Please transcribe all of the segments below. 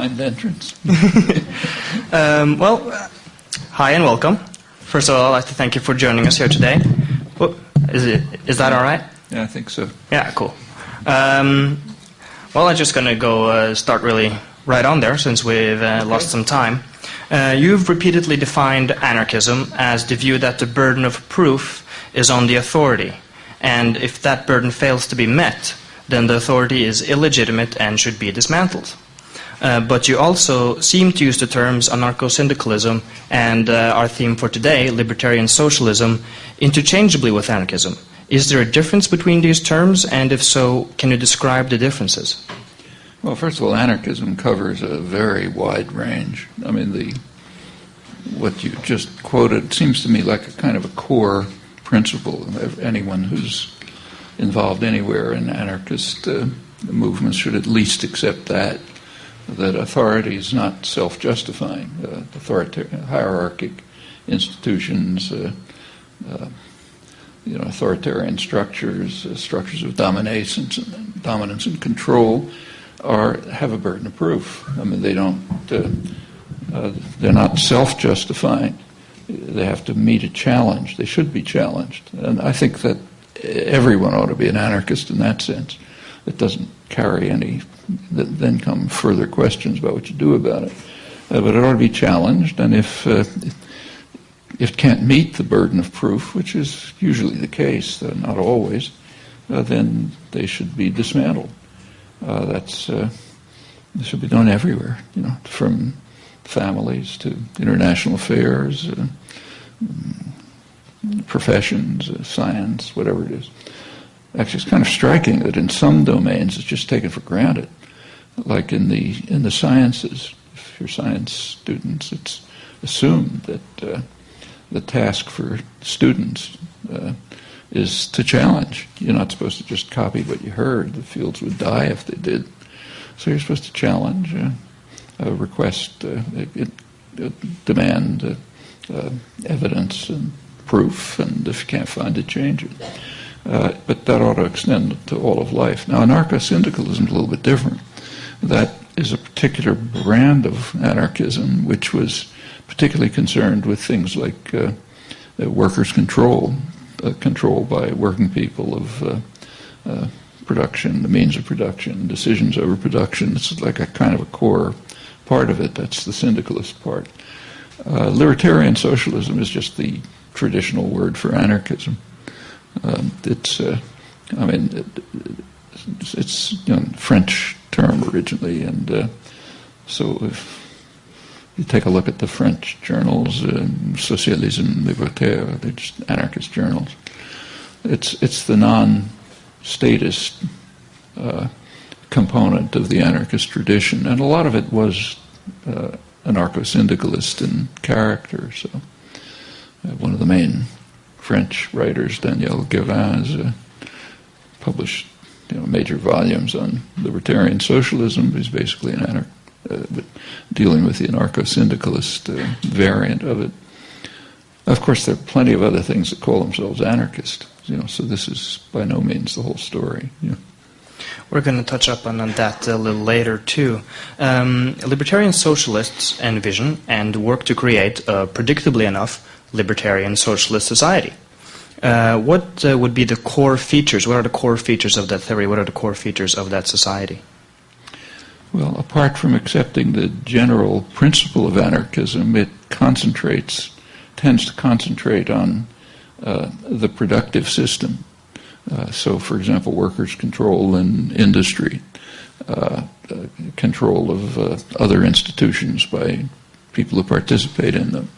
timed entrance. Hi and welcome. First of all, I'd like to thank you for joining us here today. Is that all right? Yeah, I think so. Yeah, cool. I'm just going to start really right on there since we've lost some time. You've repeatedly defined anarchism as the view that the burden of proof is on the authority, and if that burden fails to be met, then the authority is illegitimate and should be dismantled. But you also seem to use the terms anarcho-syndicalism and our theme for today, libertarian socialism, interchangeably with anarchism. Is there a difference between these terms, and if so, can you describe the differences? Well, first of all, anarchism covers a very wide range. I mean, what you just quoted seems to me like a kind of a core principle of anyone who's involved anywhere in anarchist movements should at least accept that authority is not self-justifying. Hierarchic institutions, authoritarian structures, structures of dominance and control have a burden of proof. I mean, they're not self-justifying. They have to meet a challenge. They should be challenged. And I think that everyone ought to be an anarchist in that sense. It doesn't carry any, then come further questions about what you do about it. But it ought to be challenged, and if it can't meet the burden of proof, which is usually the case, though not always, then they should be dismantled. This should be done everywhere, from families to international affairs, professions, science, whatever it is. Actually, it's kind of striking that in some domains it's just taken for granted. Like in the sciences, if you're science students, it's assumed that the task for students is to challenge. You're not supposed to just copy what you heard. The fields would die if they did. So you're supposed to challenge, request, demand evidence and proof, and if you can't find it, change it. But that ought to extend to all of life. Now, anarcho-syndicalism is a little bit different. That is a particular brand of anarchism which was particularly concerned with things like workers' control by working people of production, the means of production, decisions over production. It's like a kind of a core part of it. That's the syndicalist part. Libertarian socialism is just the traditional word for anarchism. It's a French term originally, and so if you take a look at the French journals, socialism, libertaire, they're just anarchist journals. It's the non-statist component of the anarchist tradition, and a lot of it was anarcho-syndicalist in character. So one of the main French writers, Daniel Guérin, has published major volumes on libertarian socialism. He's basically an but dealing with the anarcho-syndicalist variant of it. Of course, there are plenty of other things that call themselves anarchist. So this is by no means the whole story. We're going to touch up on that a little later too. Libertarian socialists envision and work to create, predictably enough, libertarian socialist society. What would be the core features? What are the core features of that theory? What are the core features of that society? Well, apart from accepting the general principle of anarchism, it tends to concentrate on the productive system. So, for example, workers' control in industry, control of other institutions by people who participate in them.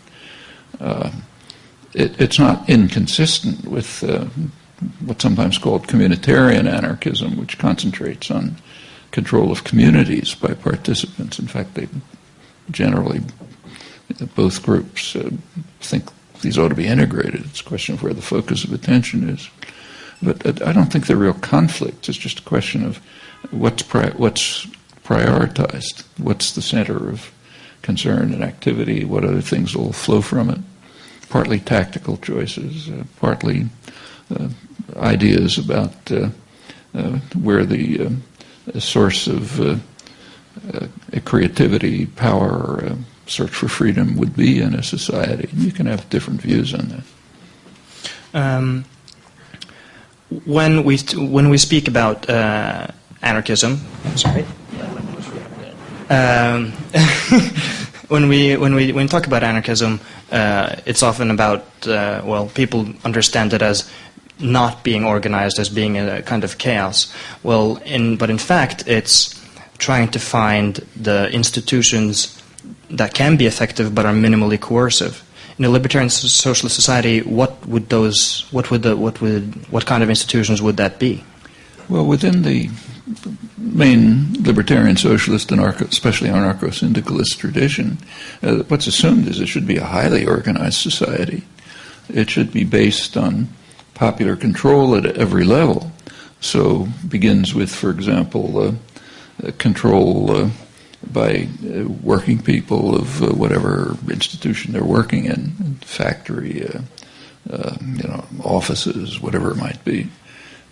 It's not inconsistent with what's sometimes called communitarian anarchism, which concentrates on control of communities by participants. In fact, they generally, both groups think these ought to be integrated. It's a question of where the focus of attention is. But I don't think they're real conflicts. It's just a question of what's prioritized, what's the center of concern and activity, what other things will flow from it. Partly tactical choices, partly ideas about where the source of creativity, power, search for freedom would be in a society. You can have different views on that. When we speak about anarchism, when we talk about anarchism, it's often about people understand it as not being organized, as being a kind of chaos. But in fact, it's trying to find the institutions that can be effective but are minimally coercive. In a libertarian socialist society, what kind of institutions would that be? Well, within the main libertarian socialist and especially anarcho-syndicalist tradition, what's assumed is it should be a highly organized society. It should be based on popular control at every level. So begins with, for example, control by working people of whatever institution they're working in, factory, offices, whatever it might be,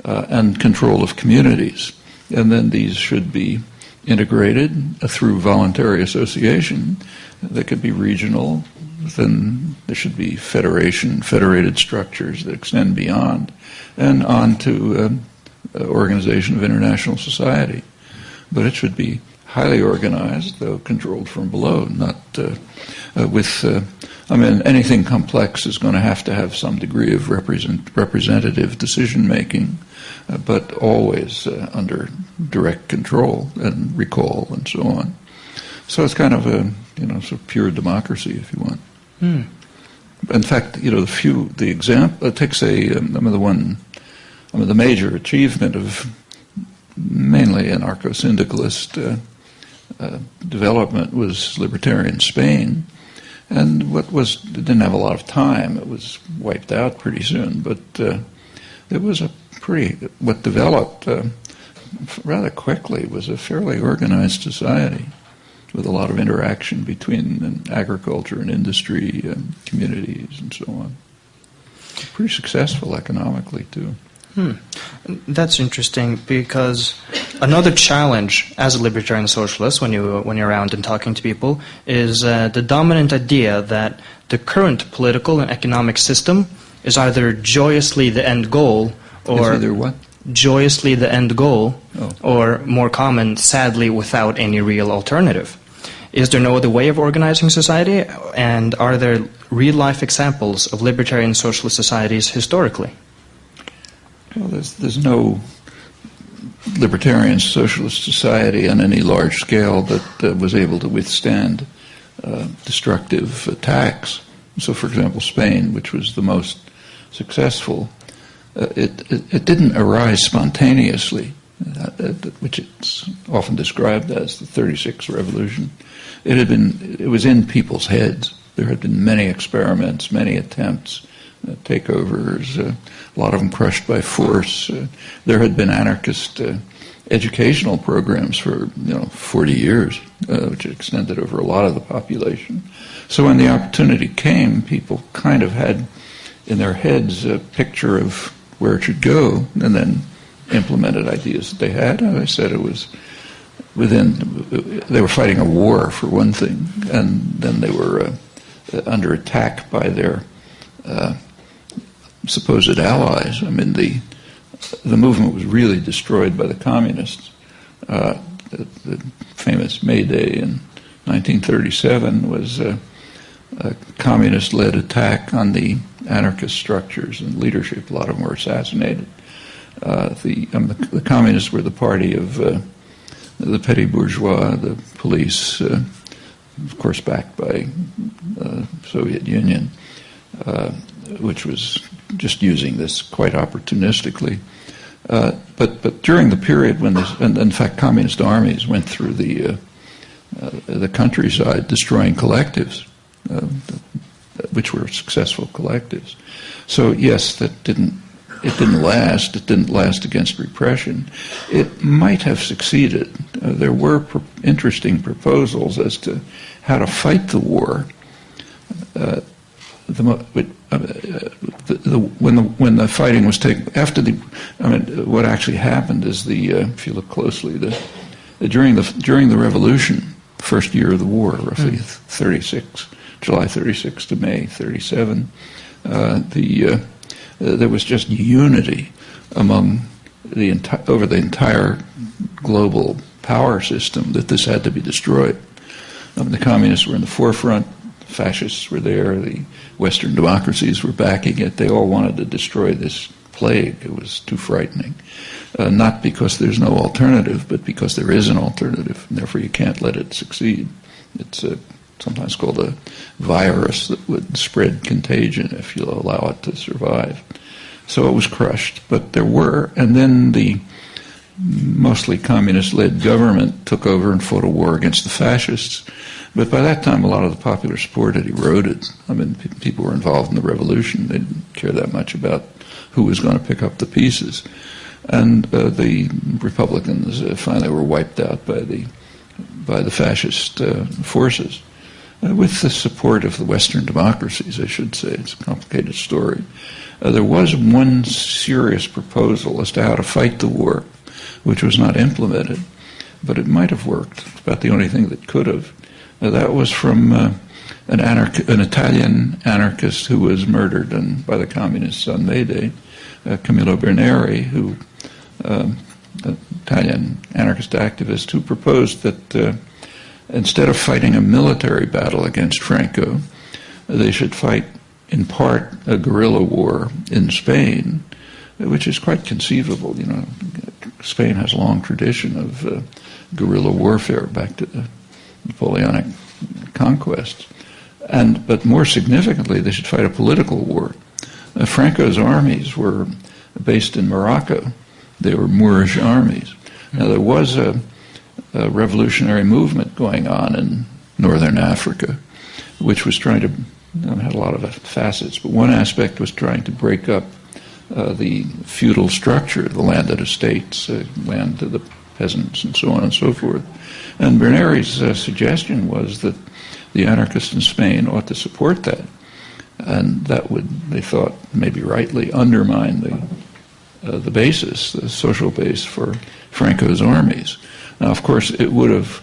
and control of communities. And then these should be integrated through voluntary association. They could be regional. Then there should be federated structures that extend beyond, and on to organization of international society. But it should be highly organized, though controlled from below, not anything complex is going to have some degree of representative decision-making, but always under direct control and recall and so on. So it's kind of a, sort of pure democracy, if you want. In fact, the example, it takes the major achievement of mainly anarcho-syndicalist development was libertarian Spain, and it didn't have a lot of time. It was wiped out pretty soon, but it was what developed rather quickly was a fairly organized society with a lot of interaction between agriculture and industry and communities and so on. Pretty successful economically, too. That's interesting, because another challenge as a libertarian socialist when you're around and talking to people is the dominant idea that the current political and economic system is either joyously the end goal or joyously the end goal, or more common, sadly, without any real alternative. Is there no other way of organizing society, and are there real-life examples of libertarian socialist societies historically? Well, there's no libertarian socialist society on any large scale that was able to withstand destructive attacks. So, for example, Spain, which was the most successful, it didn't arise spontaneously, which it's often described as the 36 revolution. It was in people's heads. There had been many experiments, many attempts, takeovers, a lot of them crushed by force. There had been anarchist educational programs for 40 years, which extended over a lot of the population. So when the opportunity came, people kind of had in their heads a picture of where it should go, and then implemented ideas that they had. As I said, it was they were fighting a war, for one thing, and then they were under attack by their supposed allies. I mean, the movement was really destroyed by the communists. The famous May Day in 1937 was a communist-led attack on the anarchist structures and leadership. A lot of them were assassinated. The communists were the party of the petty bourgeois, the police, of course backed by the Soviet Union, which was just using this quite opportunistically. But during the period when and in fact communist armies went through the countryside destroying collectives, which were successful collectives. So yes, it didn't last. It didn't last against repression. It might have succeeded. There were interesting proposals as to how to fight the war. When the fighting was taken, what actually happened is if you look closely, during the revolution, first year of the war, roughly 36, July 36 to May 37, there was just unity among over the entire global power system that this had to be destroyed. The communists were in the forefront, the fascists were there, the Western democracies were backing it. They all wanted to destroy this plague. It was too frightening. Not because there's no alternative, but because there is an alternative, and therefore you can't let it succeed. It's sometimes called a virus that would spread contagion if you allow it to survive. So it was crushed. But there were, and then the mostly communist-led government took over and fought a war against the fascists. But by that time, a lot of the popular support had eroded. I mean, people were involved in the revolution. They didn't care that much about who was going to pick up the pieces. And the Republicans finally were wiped out by the fascist forces. With the support of the Western democracies, I should say. It's a complicated story. There was one serious proposal as to how to fight the war, which was not implemented, but it might have worked. It's about the only thing that could have. That was from an Italian anarchist who was murdered by the communists on May Day, Camillo Berneri, who Italian anarchist activist, who proposed that instead of fighting a military battle against Franco, they should fight in part a guerrilla war in Spain, which is quite conceivable. You know, Spain has a long tradition of guerrilla warfare back to the Napoleonic conquest. But more significantly, they should fight a political war. Franco's armies were based in Morocco. They were Moorish armies. Now, there was a revolutionary movement going on in northern Africa, which was trying to, had a lot of facets, but one aspect was trying to break up the feudal structure, the landed estates, land to the peasants, and so on and so forth. And Berneri's suggestion was that the anarchists in Spain ought to support that, and that would, they thought, maybe rightly undermine the basis, the social base for Franco's armies. Now, of course, it would have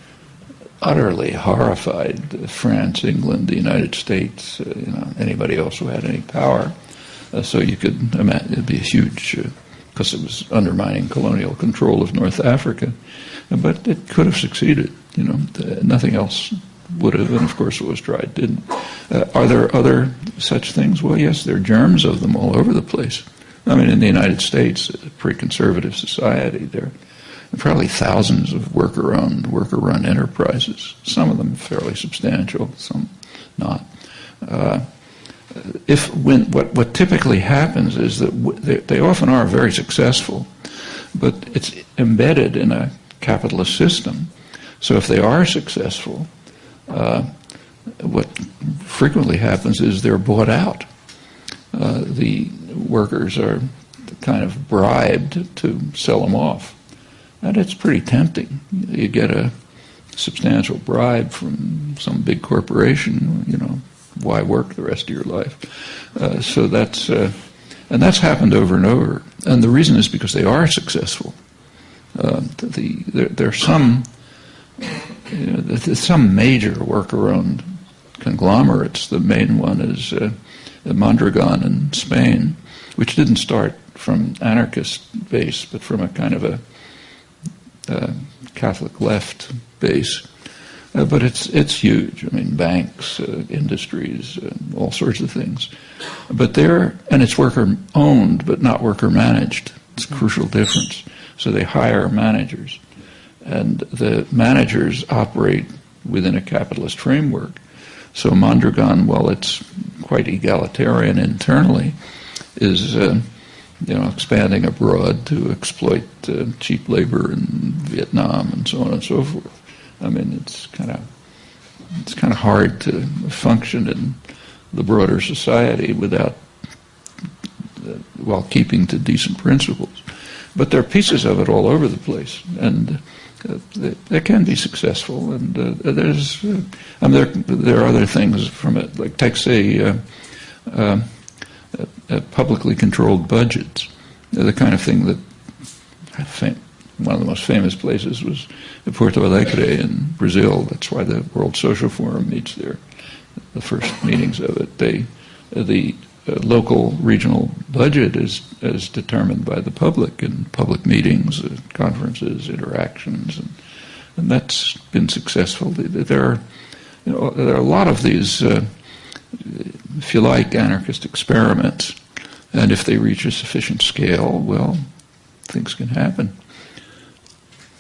utterly horrified France, England, the United States, anybody else who had any power. So you could imagine it'd be a huge, because it was undermining colonial control of North Africa. But it could have succeeded. Nothing else would have, and of course what was tried didn't. Are there other such things? Well, yes, there are germs of them all over the place. I mean, in the United States, a pretty conservative society, there are probably thousands of worker-owned, worker-run enterprises, some of them fairly substantial, some not. What typically happens is that they often are very successful, but it's embedded in a capitalist system. So if they are successful, what frequently happens is they're bought out. The workers are kind of bribed to sell them off. And it's pretty tempting. You get a substantial bribe from some big corporation, why work the rest of your life? So that's happened over and over. And the reason is because they are successful. There are some major worker-owned conglomerates. The main one is Mondragon in Spain, which didn't start from anarchist base, but from a kind of a Catholic left base. But it's huge. I mean, banks, industries, all sorts of things. But and it's worker-owned, but not worker-managed. It's a crucial difference. So they hire managers. And the managers operate within a capitalist framework. So Mondragon, while it's quite egalitarian internally, is expanding abroad to exploit cheap labor in Vietnam and so on and so forth. I mean, it's kind of hard to function in the broader society without while keeping to decent principles. But there are pieces of it all over the place, and they can be successful. And there are other things from it, like take say publicly controlled budgets. They're the kind of thing that one of the most famous places was Porto Alegre in Brazil. That's why the World Social Forum meets there, the first meetings of it. The local regional budget is determined by the public in public meetings, conferences, interactions, and that's been successful. There are a lot of these, if you like, anarchist experiments, and if they reach a sufficient scale, well, things can happen.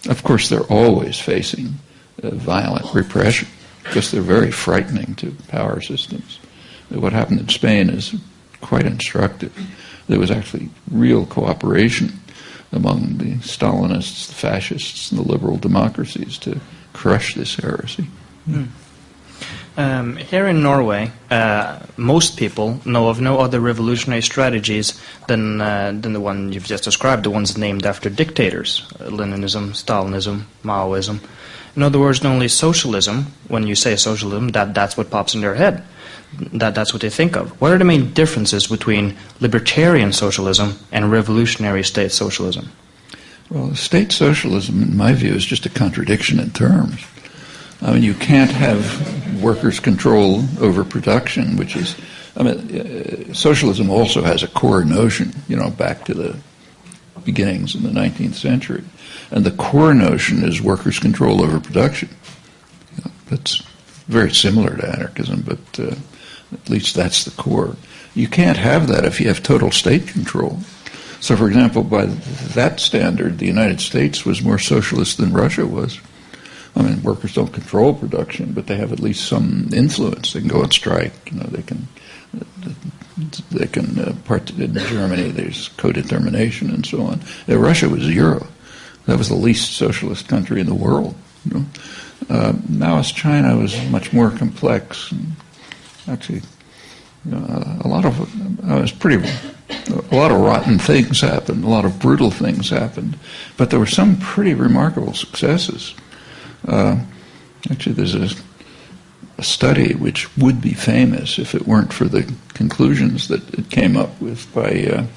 Of course, they're always facing violent repression because they're very frightening to power systems. What happened in Spain is quite instructive. There was actually real cooperation among the Stalinists, the fascists, and the liberal democracies to crush this heresy. Here in Norway, most people know of no other revolutionary strategies than the one you've just described, the ones named after dictators, Leninism, Stalinism, Maoism. In other words, only socialism, when you say socialism, that's what pops in their head. That's what they think of. What are the main differences between libertarian socialism and revolutionary state socialism? Well, state socialism, in my view, is just a contradiction in terms. I mean, you can't have workers' control over production, which is, socialism also has a core notion, back to the beginnings in the 19th century. And the core notion is workers' control over production. That's very similar to anarchism, but at least that's the core. You can't have that if you have total state control. So, for example, by that standard, the United States was more socialist than Russia was. I mean, workers don't control production, but they have at least some influence. They can go on strike. They can part in Germany. There's co-determination and so on. Russia was zero. That was the least socialist country in the world. Maoist China was much more complex. And actually, a lot of rotten things happened. A lot of brutal things happened, but there were some pretty remarkable successes. Actually, there's a study which would be famous if it weren't for the conclusions that it came up with by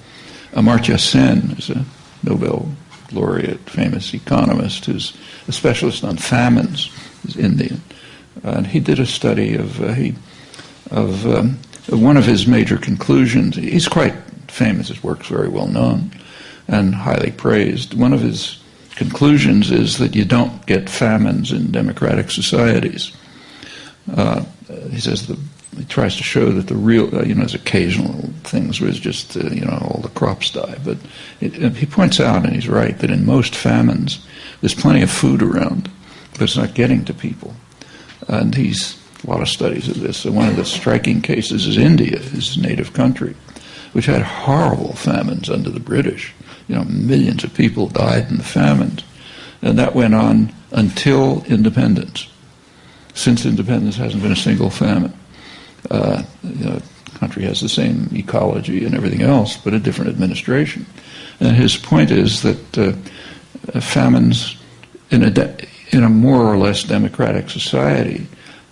Amartya Sen, who's a Nobel laureate, famous economist, who's a specialist on famines. He's Indian, and he did a study of one of his major conclusions. He's quite famous; his work's very well known and highly praised. One of his conclusions is that you don't get famines in democratic societies. He says he tries to show that the real, there's occasional things where it's just, all the crops die. But he points out, and he's right, that in most famines, there's plenty of food around, but it's not getting to people. And he's a lot of studies of this. So one of the striking cases is India, his native country, which had horrible famines under the British. Millions of people died in the famines. And that went on until independence. Since independence, hasn't been a single famine. The country has the same ecology and everything else, but a different administration. And his point is that famines in a more or less democratic society,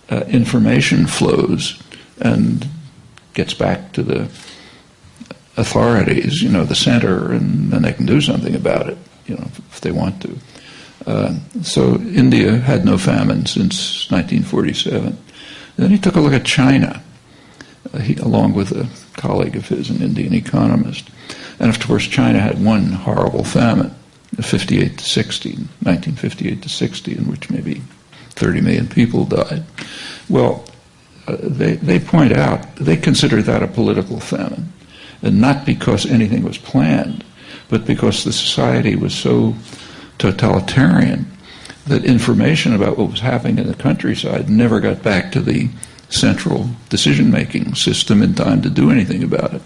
information flows and gets back to the authorities, the center, and then they can do something about it, if they want to. So India had no famine since 1947. Then he took a look at China, along with a colleague of his, an Indian economist. And of course, China had one horrible famine, 1958 to 60, in which maybe 30 million people died. Well, they point out, they consider that a political famine. And not because anything was planned, but because the society was so totalitarian that information about what was happening in the countryside never got back to the central decision-making system in time to do anything about it.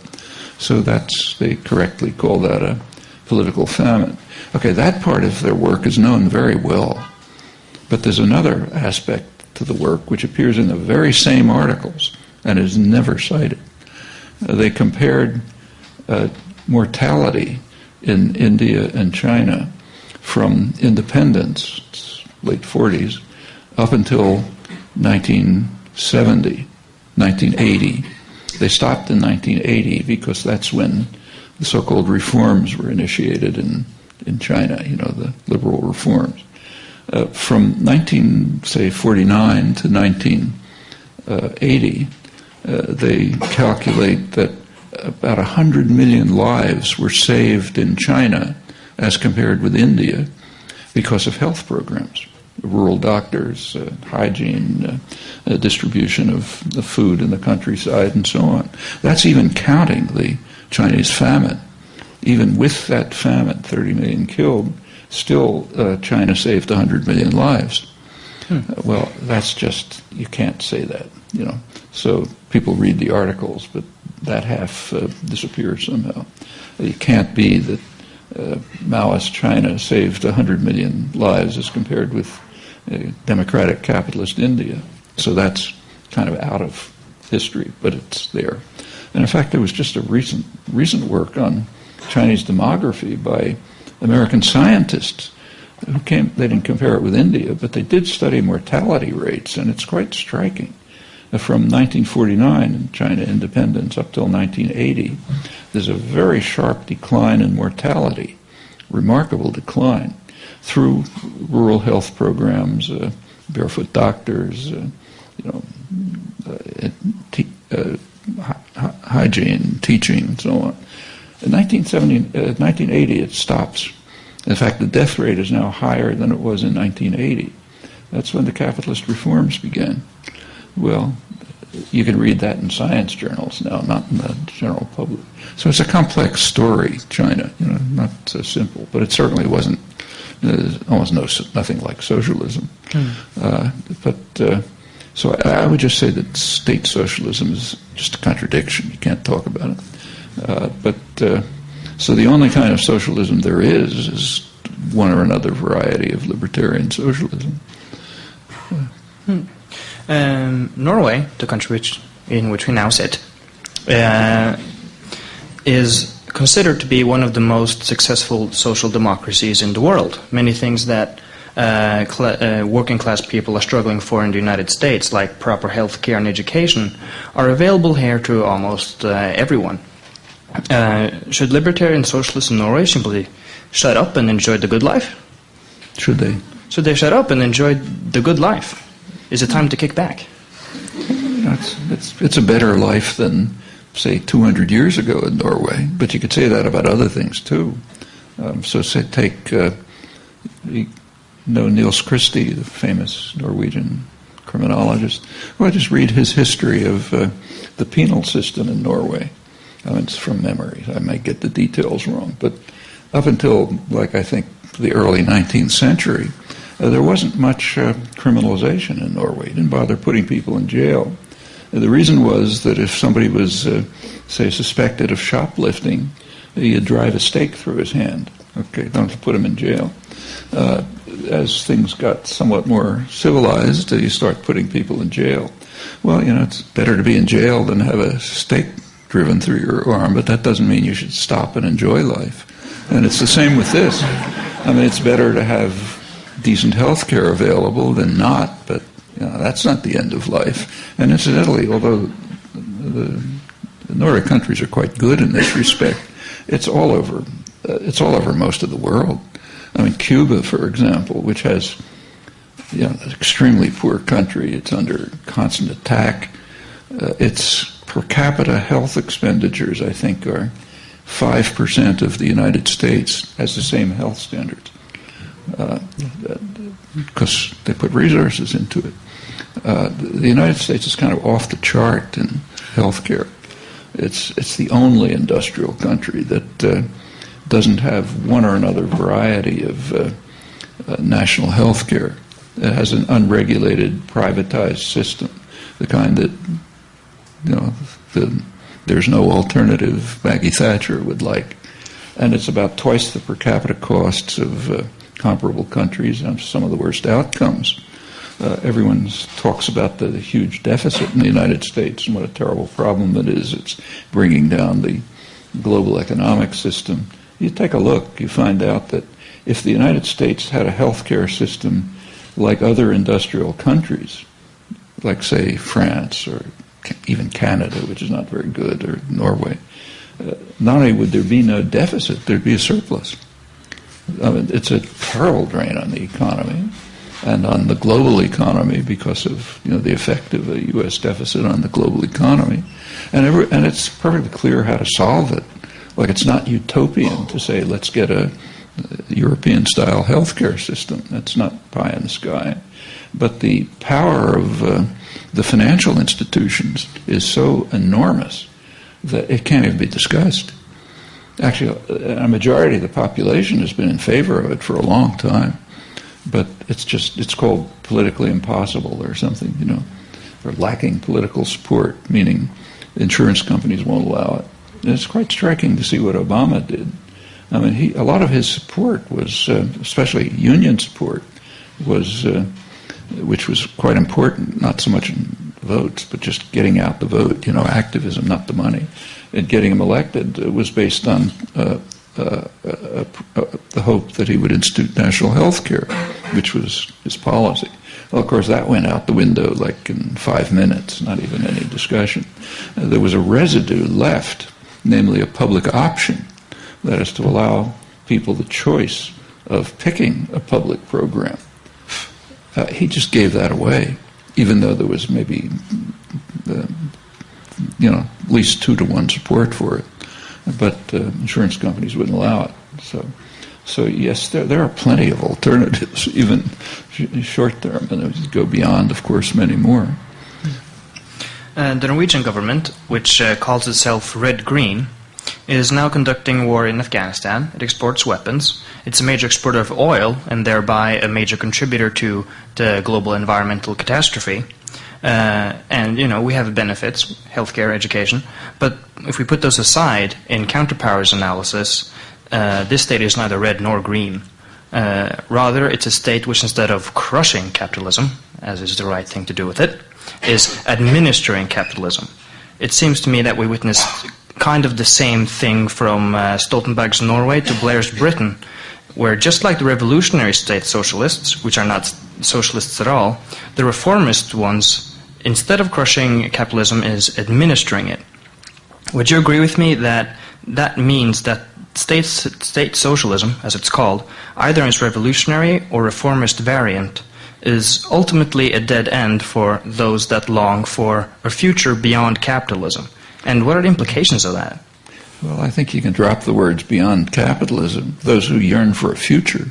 So they correctly call that a political famine. Okay, that part of their work is known very well. But there's another aspect to the work which appears in the very same articles and is never cited. They compared mortality in India and China from independence, late 40s, up until 1970, 1980. They stopped in 1980 because that's when the so-called reforms were initiated in in China, the liberal reforms. From 1949 to 1980, they calculate that about 100 million lives were saved in China as compared with India because of health programs, rural doctors, hygiene, distribution of the food in the countryside, and so on. That's even counting the Chinese famine. Even with that famine, 30 million killed, still China saved 100 million lives. Well, that's just, you can't say that, So people read the articles, but that half disappears somehow. It can't be that Maoist China saved 100 million lives as compared with democratic capitalist India. So that's kind of out of history, but it's there. And in fact, there was just a recent work on Chinese demography by American scientists who came. They didn't compare it with India, but they did study mortality rates, and it's quite striking. From 1949, in China independence, up till 1980, there's a very sharp decline in mortality, remarkable decline, through rural health programs, barefoot doctors, hygiene, teaching, and so on. In 1980, it stops. In fact, the death rate is now higher than it was in 1980. That's when the capitalist reforms began. Well, you can read that in science journals now, not in the general public. So it's a complex story, China, not so simple, but it certainly wasn't, almost nothing like socialism. So I would just say that state socialism is just a contradiction. You can't talk about it. So the only kind of socialism there is one or another variety of libertarian socialism. Norway, the country in which we now sit, is considered to be one of the most successful social democracies in the world. Many things that working class people are struggling for in the United States, like proper health care and education, are available here to almost everyone. Should libertarian socialists in Norway simply shut up and enjoy the good life? Should they? Should they shut up and enjoy the good life? Is it time to kick back? It's a better life than, say, 200 years ago in Norway. But you could say that about other things, too. Take Niels Christie, the famous Norwegian criminologist. Well, just read his history of the penal system in Norway. It's from memory. I might get the details wrong. But up until, I think, the early 19th century, there wasn't much criminalization in Norway. They didn't bother putting people in jail. The reason was that if somebody was, say, suspected of shoplifting, you'd drive a stake through his hand. Okay, don't have to put him in jail. As things got somewhat more civilized, you start putting people in jail. Well, it's better to be in jail than have a stake driven through your arm, but that doesn't mean you should stop and enjoy life. And it's the same with this. It's better to have decent health care available than not, but that's not the end of life. And incidentally, although the Nordic countries are quite good in this respect, it's all over most of the world. Cuba, for example, which has an extremely poor country, it's under constant attack. Its per capita health expenditures, I think, are 5% of the United States, has the same health standards, because they put resources into it. The United States is kind of off the chart in healthcare. It's the only industrial country that doesn't have one or another variety of national health care. It has an unregulated, privatized system, the kind that there's no alternative Maggie Thatcher would like. And it's about twice the per capita costs of comparable countries and some of the worst outcomes. Everyone talks about the huge deficit in the United States and what a terrible problem it is. It's bringing down the global economic system. You take a look, you find out that if the United States had a healthcare system like other industrial countries, like, say, France or even Canada, which is not very good, or Norway, not only would there be no deficit, there'd be a surplus. I mean, it's a terrible drain on the economy and on the global economy because of the effect of a U.S. deficit on the global economy, and it's perfectly clear how to solve it. Like, it's not utopian to say let's get a European-style healthcare system. That's not pie in the sky, but the power of the financial institutions is so enormous that it can't even be discussed. Actually, a majority of the population has been in favor of it for a long time, but it's called politically impossible or something, or lacking political support, meaning insurance companies won't allow it. And it's quite striking to see what Obama did. I mean, a lot of his support was, especially union support, which was quite important, not so much in votes, but just getting out the vote, activism, not the money. And getting him elected was based on the hope that he would institute national health care, which was his policy. Well, of course, that went out the window like in 5 minutes, not even any discussion. There was a residue left, namely a public option, that is to allow people the choice of picking a public program. He just gave that away, even though there was maybe, at least 2-to-1 support for it. But insurance companies wouldn't allow it. So yes, there are plenty of alternatives, even short term, and it would go beyond, of course, many more. The Norwegian government, which calls itself Red-Green, is now conducting war in Afghanistan. It exports weapons. It's a major exporter of oil and thereby a major contributor to the global environmental catastrophe. And, we have benefits, healthcare, education. But if we put those aside, in Counterpower's analysis, this state is neither red nor green. Rather, it's a state which, instead of crushing capitalism, as is the right thing to do with it, is administering capitalism. It seems to me that we witnessed kind of the same thing from Stoltenberg's Norway to Blair's Britain, where just like the revolutionary state socialists, which are not socialists at all, the reformist ones, instead of crushing capitalism, is administering it. Would you agree with me that that means that state socialism, as it's called, either in its revolutionary or reformist variant, is ultimately a dead end for those that long for a future beyond capitalism? And what are the implications of that? Well, I think you can drop the words beyond capitalism, those who yearn for a future.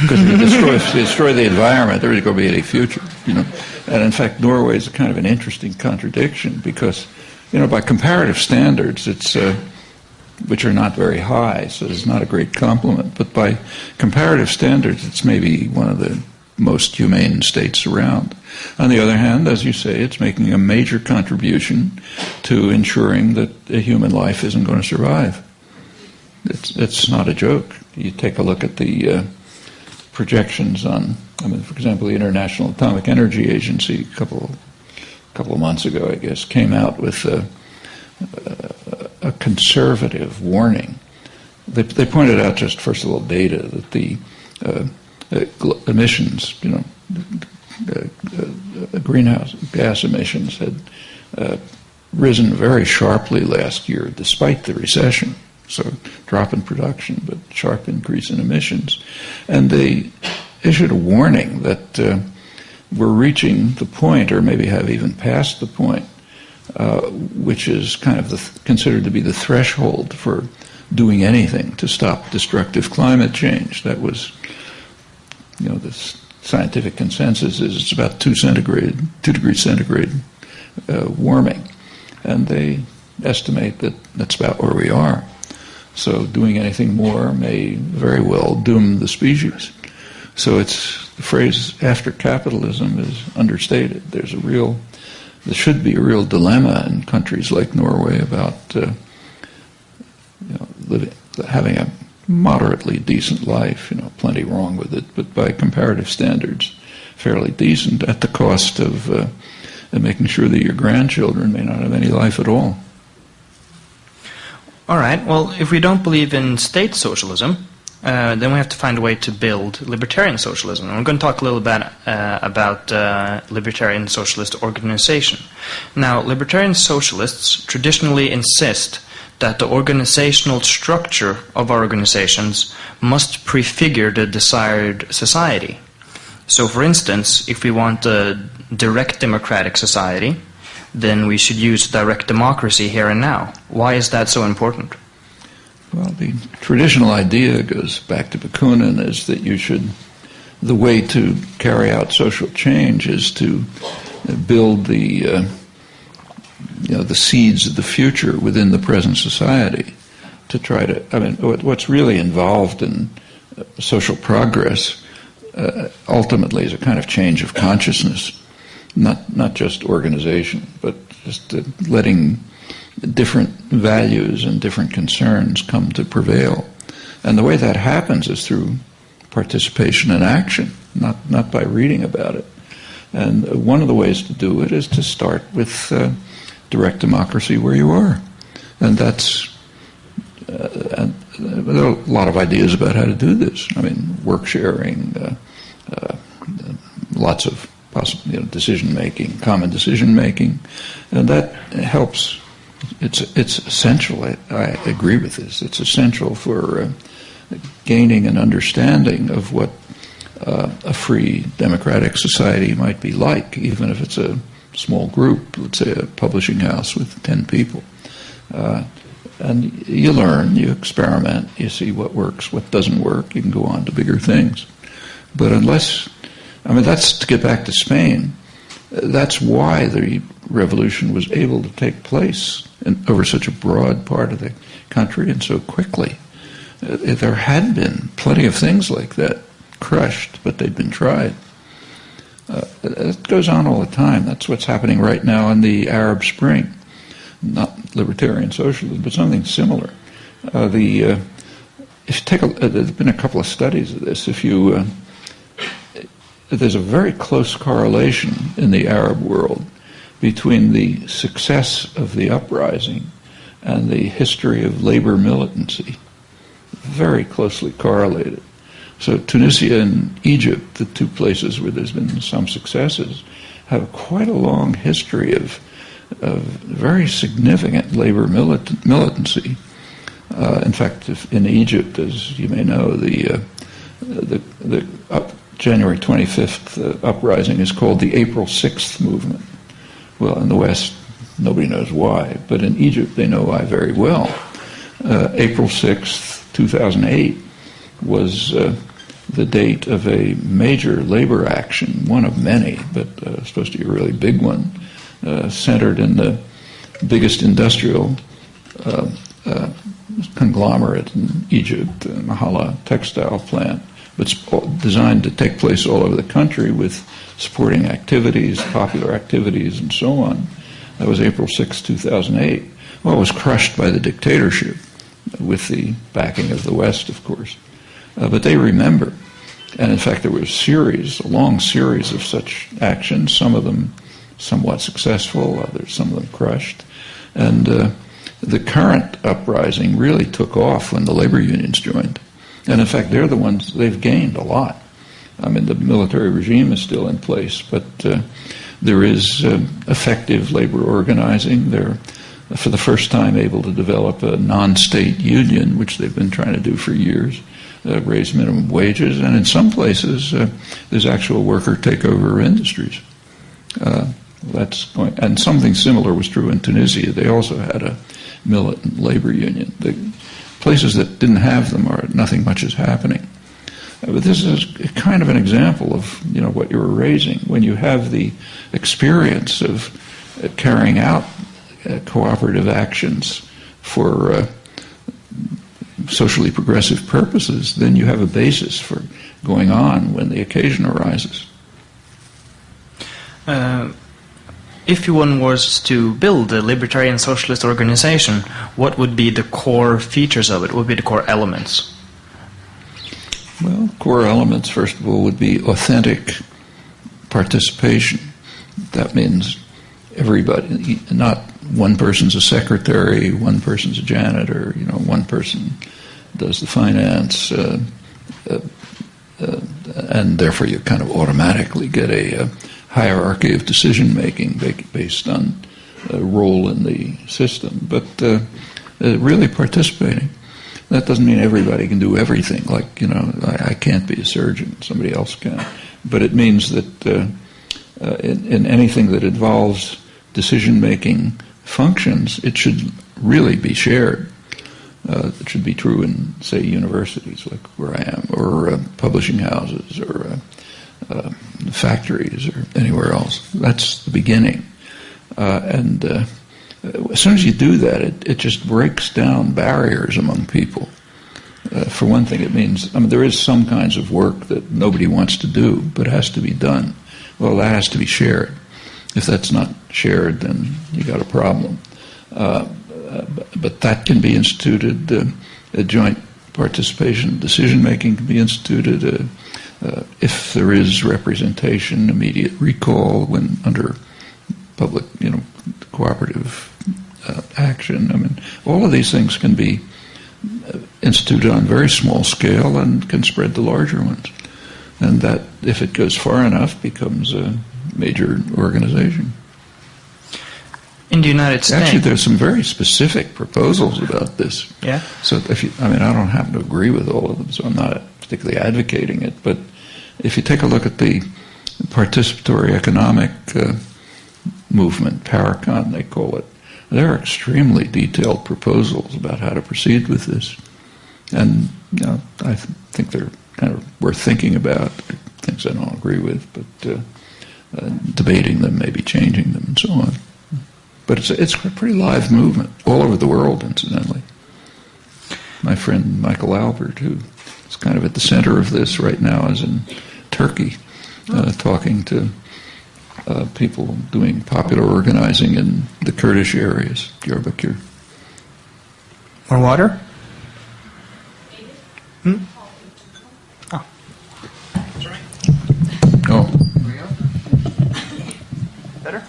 Because if you destroy the environment, there isn't going to be any future, And in fact, Norway is kind of an interesting contradiction because, by comparative standards, it's which are not very high, so it's not a great compliment. But by comparative standards, it's maybe one of the most humane states around. On the other hand, as you say, it's making a major contribution to ensuring that a human life isn't going to survive. It's not a joke. You take a look at the projections on, for example, the International Atomic Energy Agency a couple of months ago, I guess, came out with a conservative warning. They pointed out, just first of all, data that the emissions, greenhouse gas emissions had risen very sharply last year, despite the recession. So drop in production, but sharp increase in emissions. And they issued a warning that we're reaching the point, or maybe have even passed the point, which is kind of considered to be the threshold for doing anything to stop destructive climate change. That was, the scientific consensus is it's about 2 degrees centigrade warming. And they estimate that that's about where we are. So doing anything more may very well doom the species. So the phrase "after capitalism" is understated. There should be a real dilemma in countries like Norway about having a moderately decent life. Plenty wrong with it, but by comparative standards, fairly decent at the cost of making sure that your grandchildren may not have any life at all. All right. Well, if we don't believe in state socialism, then we have to find a way to build libertarian socialism. And we're going to talk a little bit about libertarian socialist organization. Now, libertarian socialists traditionally insist that the organizational structure of our organizations must prefigure the desired society. So, for instance, if we want a direct democratic society, then we should use direct democracy here and now. Why is that so important? Well, the traditional idea goes back to Bakunin, is that the way to carry out social change is to build the seeds of the future within the present society. To try to, what's really involved in social progress ultimately is a kind of change of consciousness, not just organization, but just letting different values and different concerns come to prevail. And the way that happens is through participation and action, not by reading about it. And one of the ways to do it is to start with direct democracy where you are. And that's, and there are a lot of ideas about how to do this. I mean, work sharing, lots of possible, decision making, common decision making, and that helps. It's essential. I agree with this. It's essential for gaining an understanding of what a free democratic society might be like, even if it's a small group, let's say a publishing house with 10 people. And you learn, you experiment, you see what works, what doesn't work, you can go on to bigger things. But that's to get back to Spain. That's why the revolution was able to take place over such a broad part of the country and so quickly. There had been plenty of things like that crushed, but they'd been tried. It goes on all the time. That's what's happening right now in the Arab Spring. Not libertarian socialism, but something similar. If you take there's been a couple of studies of this. There's a very close correlation in the Arab world between the success of the uprising and the history of labor militancy. Very closely correlated. So Tunisia and Egypt, the two places where there's been some successes, have quite a long history of very significant labor militancy. In fact, in Egypt, as you may know, the January 25th uprising is called the April 6th movement. Well, in the West, nobody knows why, but in Egypt, they know why very well. April 6th, 2008, was the date of a major labor action, one of many, but supposed to be a really big one, centered in the biggest industrial conglomerate in Egypt, the Mahala textile plant, but designed to take place all over the country with supporting activities, popular activities, and so on. That was April 6, 2008. Well, it was crushed by the dictatorship, with the backing of the West, of course. But they remember. And in fact, there was a long series of such actions, some of them somewhat successful, some of them crushed. And the current uprising really took off when the labor unions joined. And in fact, they're the ones, they've gained a lot. I mean, the military regime is still in place, but there is effective labor organizing. They're, for the first time, able to develop a non-state union, which they've been trying to do for years, raise minimum wages, and in some places, there's actual worker takeover of industries. And something similar was true in Tunisia. They also had a militant labor union. The places that didn't have them, nothing much is happening. But this is kind of an example of what you were raising. When you have the experience of carrying out cooperative actions for socially progressive purposes, then you have a basis for going on when the occasion arises. If one was to build a libertarian socialist organization, what would be the core features of it? What would be the core elements? Well, core elements, first of all, would be authentic participation. That means everybody, not one person's a secretary, one person's a janitor, one person does the finance, and therefore you kind of automatically get a hierarchy of decision-making based on a role in the system. But really participating. That doesn't mean everybody can do everything. Like, you know, I can't be a surgeon, somebody else can. But it means that in anything that involves decision-making functions, it should really be shared. It should be true in, say, universities, like where I am, or publishing houses, or factories, or anywhere else. That's the beginning. And as soon as you do that, it just breaks down barriers among people. For one thing, it means, I mean, there is some kinds of work that nobody wants to do, but has to be done. Well, that has to be shared. If that's not shared, then you got a problem. But that can be instituted. A joint participation, decision-making can be instituted. If there is representation, immediate recall when under public, you know, cooperative action. I mean, all of these things can be instituted on a very small scale and can spread to larger ones. And that, if it goes far enough, becomes a major organization. In the United States, actually, there's some very specific proposals about this. Yeah. So, I mean, I don't happen to agree with all of them, so I'm not particularly advocating it. But if you take a look at the participatory economic movement, Paracon, they call it, there are extremely detailed proposals about how to proceed with this, and you know, I think they're kind of worth thinking about. Things I don't agree with, but debating them, maybe changing them, and so on. But it's a pretty live movement all over the world, incidentally. My friend Michael Albert, who is kind of at the center of this right now, is in Turkey, talking to people doing popular organizing in the Kurdish areas, Diyarbakir. More water? Hmm? Oh. Oh. Better?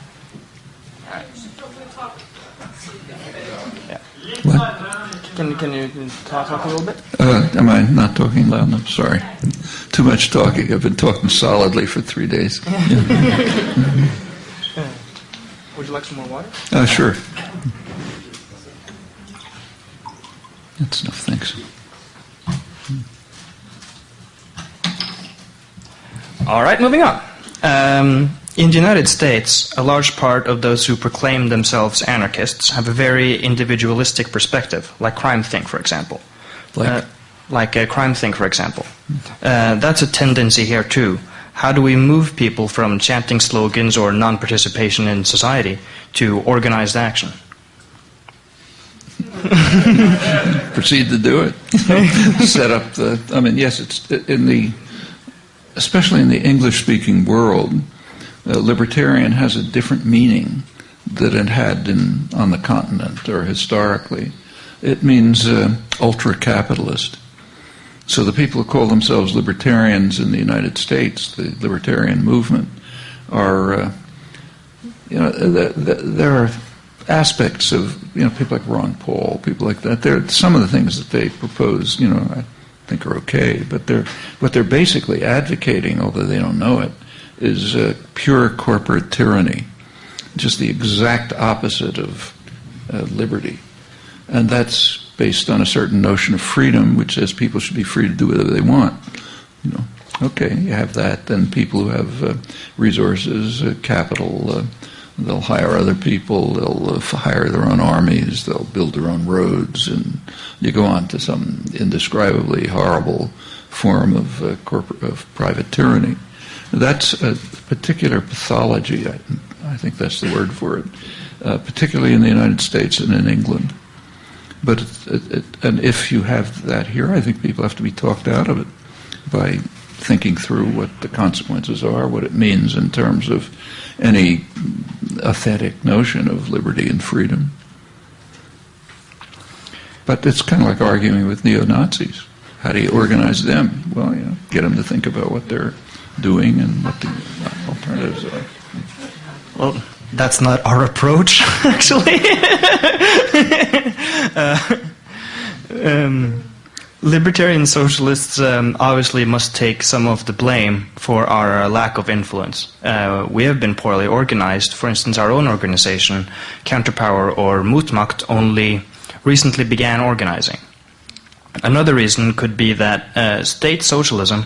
What? Can you talk a little bit? Am I not talking loud enough? Sorry. Too much talking. I've been talking solidly for 3 days. Would you like some more water? Sure. That's enough, thanks. All right, moving on. In the United States, a large part of those who proclaim themselves anarchists have a very individualistic perspective, like Crime Think, for example. Like Crime Think, for example. That's a tendency here, too. How do we move people from chanting slogans or non-participation in society to organized action? Proceed to do it. Set up the... I mean, yes, it's in the... Especially in the English-speaking world, libertarian has a different meaning than it had on the continent or historically. It means ultra-capitalist. So the people who call themselves libertarians in the United States, the libertarian movement, are, there are aspects of, people like Ron Paul, people like that. Some of the things that they propose, I think are okay, but what they're basically advocating, although they don't know it, is pure corporate tyranny, just the exact opposite of liberty. And that's based on a certain notion of freedom, which says people should be free to do whatever they want. Okay, you have that. Then people who have resources, capital, they'll hire other people, they'll hire their own armies, they'll build their own roads, and you go on to some indescribably horrible form of private tyranny. That's a particular pathology, I think that's the word for it, particularly in the United States and in England. But and if you have that here, I think people have to be talked out of it by thinking through what the consequences are, what it means in terms of any authentic notion of liberty and freedom. But it's kind of like arguing with neo-Nazis. How do you organize them? Well, get them to think about what they're doing and what the alternatives are. Well, that's not our approach, actually. Libertarian socialists obviously must take some of the blame for our lack of influence. We have been poorly organized. For instance, our own organization, Counterpower or Motmakt, only recently began organizing. Another reason could be that state socialism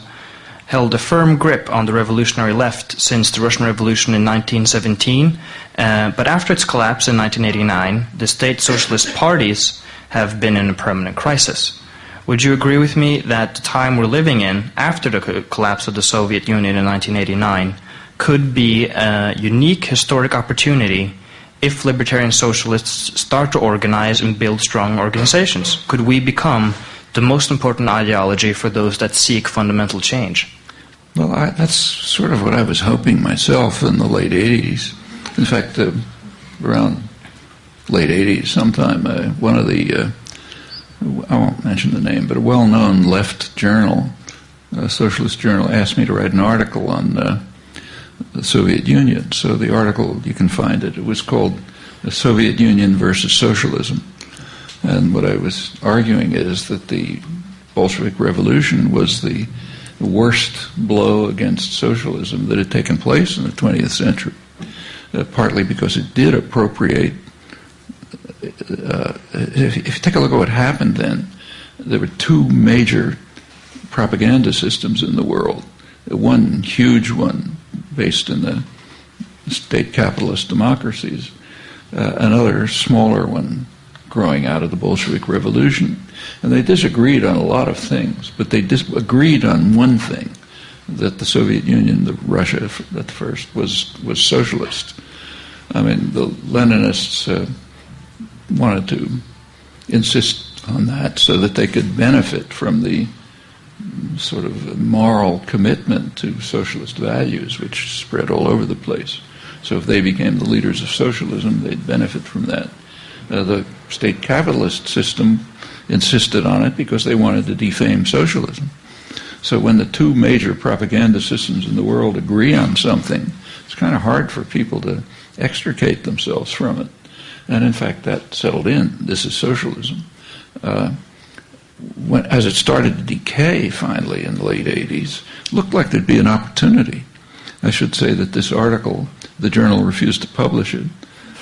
held a firm grip on the revolutionary left since the Russian Revolution in 1917, but after its collapse in 1989, the state socialist parties have been in a permanent crisis. Would you agree with me that the time we're living in, after the collapse of the Soviet Union in 1989, could be a unique historic opportunity if libertarian socialists start to organize and build strong organizations? Could we become the most important ideology for those that seek fundamental change? Well, that's sort of what I was hoping myself in the late 80s. In fact, around late 80s sometime, one of the, I won't mention the name, but a well-known left journal, a socialist journal, asked me to write an article on the Soviet Union. So the article, you can find it, it was called The Soviet Union versus Socialism. And what I was arguing is that the Bolshevik Revolution was the worst blow against socialism that had taken place in the 20th century, partly because it did appropriate. If you take a look at what happened then, there were two major propaganda systems in the world. One huge one based in the state capitalist democracies, another smaller one growing out of the Bolshevik Revolution. And they disagreed on a lot of things, but they agreed on one thing, that the Soviet Union, Russia at first, was socialist. I mean, the Leninists wanted to insist on that so that they could benefit from the sort of moral commitment to socialist values which spread all over the place. So if they became the leaders of socialism, they'd benefit from that. The state capitalist system insisted on it because they wanted to defame socialism. So when the two major propaganda systems in the world agree on something, it's kind of hard for people to extricate themselves from it. And in fact, that settled in. This is socialism. As it started to decay finally in the late 80s, it looked like there'd be an opportunity. I should say that this article, the journal refused to publish it,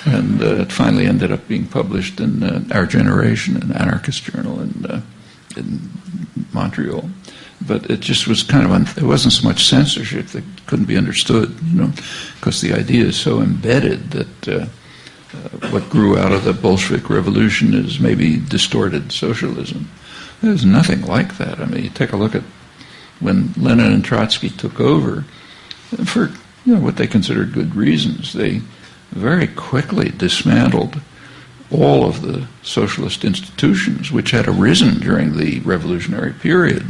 and it finally ended up being published in Our Generation, an anarchist journal in Montreal. But it just was kind of, there wasn't so much censorship that couldn't be understood, because the idea is so embedded that what grew out of the Bolshevik Revolution is maybe distorted socialism. There's nothing like that. I mean, you take a look at when Lenin and Trotsky took over, for what they considered good reasons, they very quickly dismantled all of the socialist institutions which had arisen during the revolutionary period.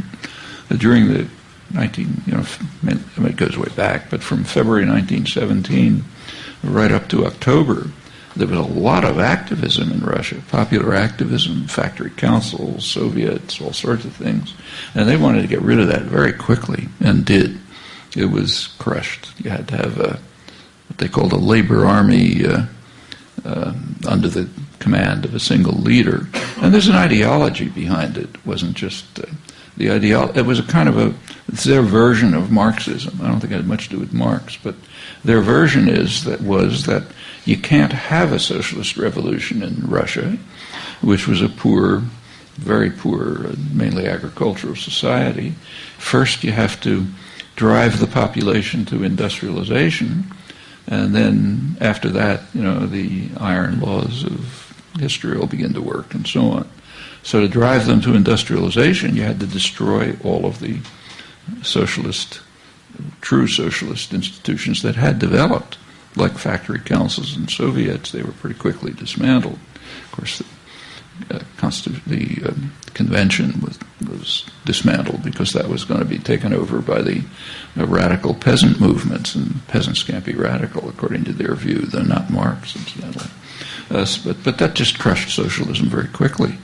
During the it goes way back, but from February 1917 right up to October, there was a lot of activism in Russia, popular activism, factory councils, Soviets, all sorts of things. And they wanted to get rid of that very quickly, and did. It was crushed. You had to have what they called a labor army under the command of a single leader. And there's an ideology behind it. It wasn't just the ideology. It was it's their version of Marxism. I don't think it had much to do with Marx, but their version was that you can't have a socialist revolution in Russia, which was a poor, very poor, mainly agricultural society. First, you have to drive the population to industrialization, and then after that, the iron laws of history will begin to work, and so on. So to drive them to industrialization, you had to destroy all of the true socialist institutions that had developed, like factory councils and Soviets. They were pretty quickly dismantled. Of course, the convention was dismantled because that was going to be taken over by the radical peasant movements, and peasants can't be radical according to their view, though not Marx, incidentally. But that just crushed socialism very quickly.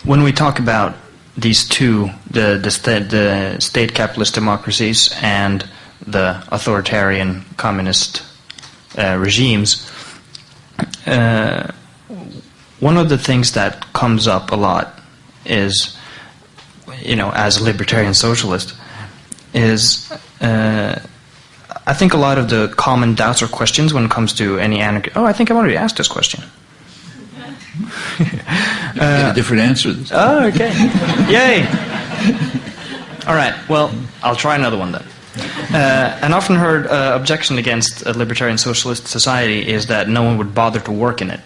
When we talk about these two, the state capitalist democracies and the authoritarian communist regimes, one of the things that comes up a lot is, as a libertarian socialist, is I think a lot of the common doubts or questions when it comes to any anarchy... Oh, I think I've already asked this question. Get a different answer. Oh, okay. Yay! All right, well, I'll try another one then. An often heard objection against a libertarian socialist society is that no one would bother to work in it.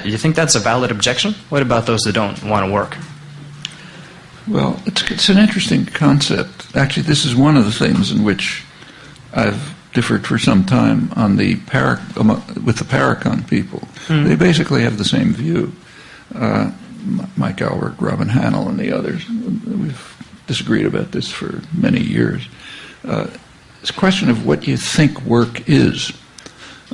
You think that's a valid objection? What about those that don't want to work? Well, it's an interesting concept. Actually, this is one of the things in which I've differed for some time on with the Paracon people. Mm. They basically have the same view. Mike Albert, Robin Hannell, and the others. We've disagreed about this for many years. It's a question of what you think work is.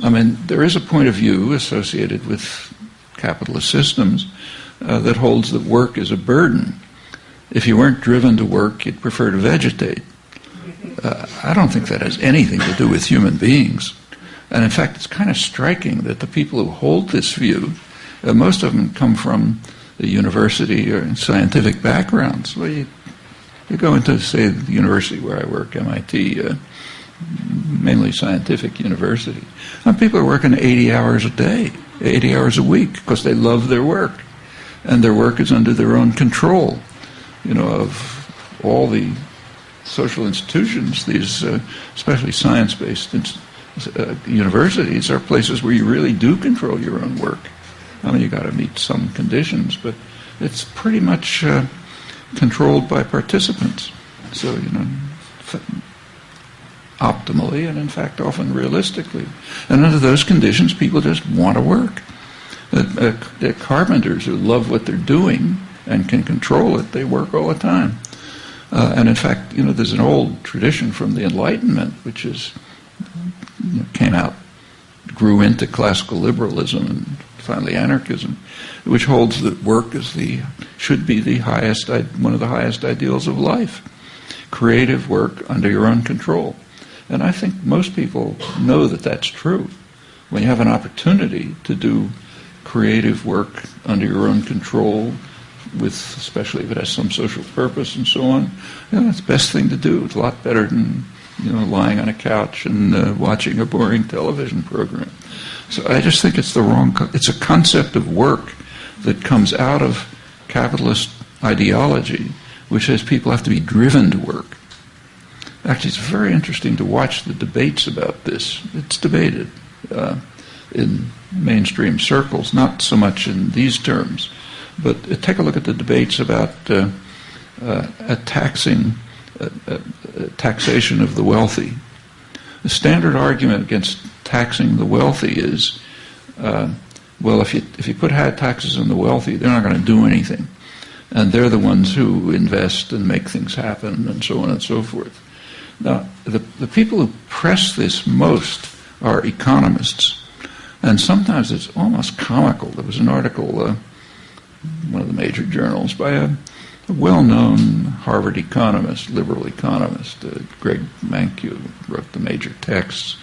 I mean, there is a point of view associated with capitalist systems that holds that work is a burden. If you weren't driven to work, you'd prefer to vegetate. I don't think that has anything to do with human beings. And in fact, it's kind of striking that the people who hold this view, most of them come from the university or scientific backgrounds. Well, you go into, say, the university where I work, MIT, mainly scientific university. And people are working 80 hours a day, 80 hours a week, because they love their work. And their work is under their own control. You know, of all the social institutions, these especially science-based universities are places where you really do control your own work. I mean, you got to meet some conditions, but it's pretty much controlled by participants. So, you know, optimally and in fact often realistically. And under those conditions, people just want to work. The carpenters who love what they're doing and can control it, they work all the time. And in fact, you know, there's an old tradition from the Enlightenment, which is grew into classical liberalism and finally anarchism, which holds that work should be one of the highest ideals of life. Creative work under your own control. And I think most people know that that's true. When you have an opportunity to do creative work under your own control, especially if it has some social purpose and so on, it's the best thing to do. It's a lot better than lying on a couch and watching a boring television program. So I just think it's it's a concept of work that comes out of capitalist ideology, which says people have to be driven to work. Actually, it's very interesting to watch the debates about this. It's debated in mainstream circles, not so much in these terms, but take a look at the debates about taxation of the wealthy. The standard argument against taxing the wealthy is, well, if you put high taxes on the wealthy, they're not going to do anything. And they're the ones who invest and make things happen and so on and so forth. Now, the people who press this most are economists. And sometimes it's almost comical. There was an article, one of the major journals, by a well-known Harvard economist, liberal economist, Greg Mankiw, wrote the major texts.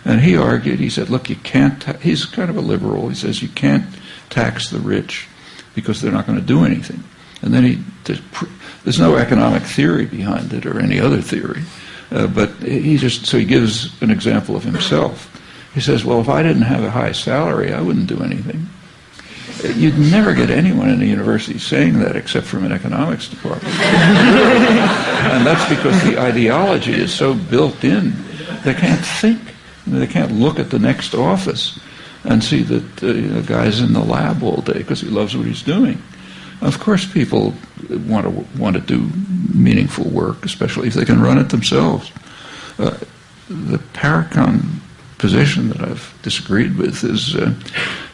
And he argued, he said, look, you can't, he's kind of a liberal, he says you can't tax the rich because they're not going to do anything. And then there's no economic theory behind it or any other theory, but he gives an example of himself. He says, well, if I didn't have a high salary, I wouldn't do anything. You'd never get anyone in a university saying that except from an economics department. And that's because the ideology is so built in. They can't think. They can't look at the next office and see that the guy's in the lab all day because he loves what he's doing. Of course people want to do meaningful work, especially if they can run it themselves. The Paracon position that I've disagreed with is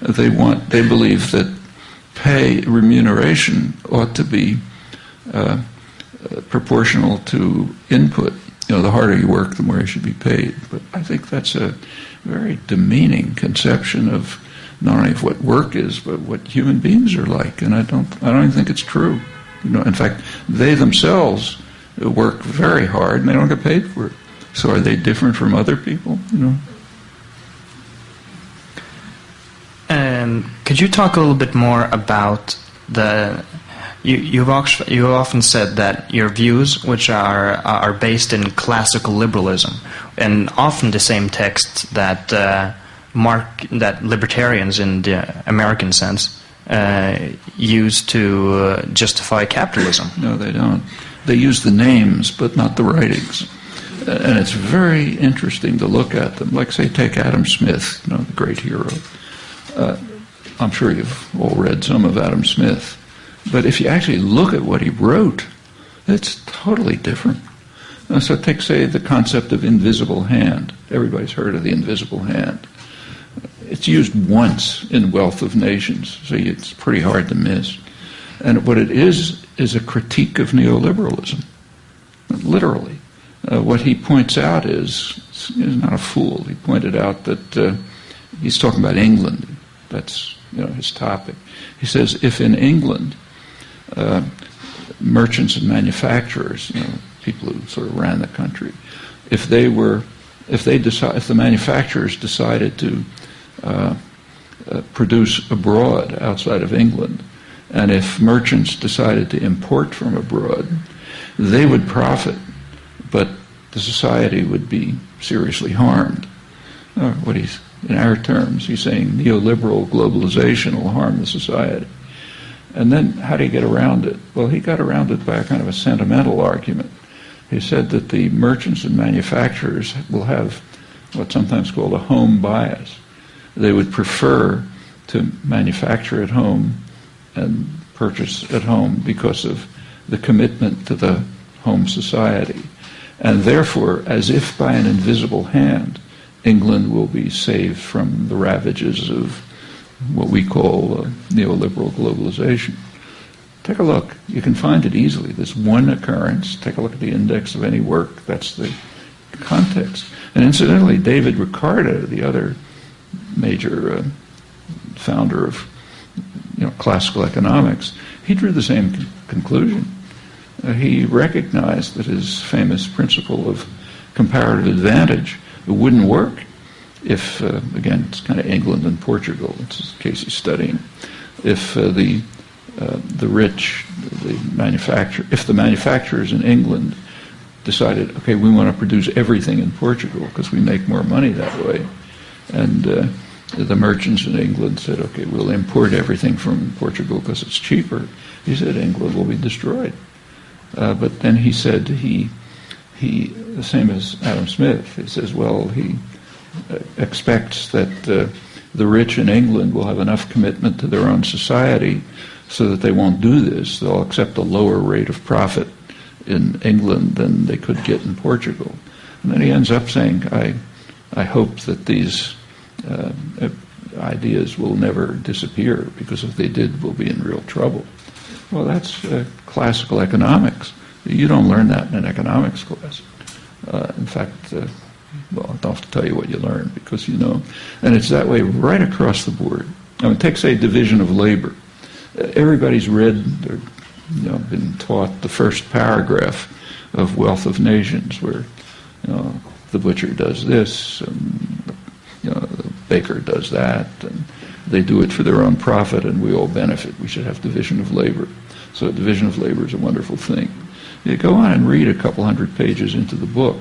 they believe that remuneration ought to be proportional to input. The harder you work, the more you should be paid. But I think that's a very demeaning conception of not only of what work is, but what human beings are like. And I don't even think it's true. In fact, they themselves work very hard and they don't get paid for it. So are they different from other people? Could you talk a little bit more about you've often said that your views, which are based in classical liberalism, and often the same texts that that libertarians in the American sense use to justify capitalism. No, they don't. They use the names, but not the writings. And it's very interesting to look at them. Like, say, take Adam Smith, the great hero. I'm sure you've all read some of Adam Smith. But if you actually look at what he wrote, it's totally different. So take, say, the concept of invisible hand. Everybody's heard of the invisible hand. It's used once in Wealth of Nations, so it's pretty hard to miss. And what it is a critique of neoliberalism, literally. What he points out is not a fool. He pointed out that he's talking about England. That's his topic. He says if in England merchants and manufacturers, people who sort of ran the country, if the manufacturers decided to produce abroad outside of England, and if merchants decided to import from abroad, they would profit, but the society would be seriously harmed. In our terms, he's saying neoliberal globalization will harm the society. And then how do you get around it? Well, he got around it by a kind of a sentimental argument. He said that the merchants and manufacturers will have what's sometimes called a home bias. They would prefer to manufacture at home and purchase at home because of the commitment to the home society. And therefore, as if by an invisible hand, England will be saved from the ravages of what we call neoliberal globalization. Take a look. You can find it easily. There's one occurrence. Take a look at the index of any work. That's the context. And incidentally, David Ricardo, the other major founder of classical economics, he drew the same conclusion. He recognized that his famous principle of comparative advantage wouldn't work if, again, it's kind of England and Portugal, it's the case he's studying, if the manufacturers in England decided, okay, we want to produce everything in Portugal because we make more money that way, and the merchants in England said, okay, we'll import everything from Portugal because it's cheaper. He said England will be destroyed. But then he said the same as Adam Smith, he says, well, he expects that the rich in England will have enough commitment to their own society so that they won't do this. They'll accept a lower rate of profit in England than they could get in Portugal. And then he ends up saying, I hope that these ideas will never disappear, because if they did, we'll be in real trouble. Well, that's classical economics. You don't learn that in an economics class. In fact, well, I don't have to tell you what you learn, because you know. And it's that way right across the board. I mean, take, say, division of labor. Everybody's read or been taught the first paragraph of Wealth of Nations, where the butcher does this, and the baker does that, and they do it for their own profit, and we all benefit. We should have division of labor. So division of labor is a wonderful thing. You go on and read a couple hundred pages into the book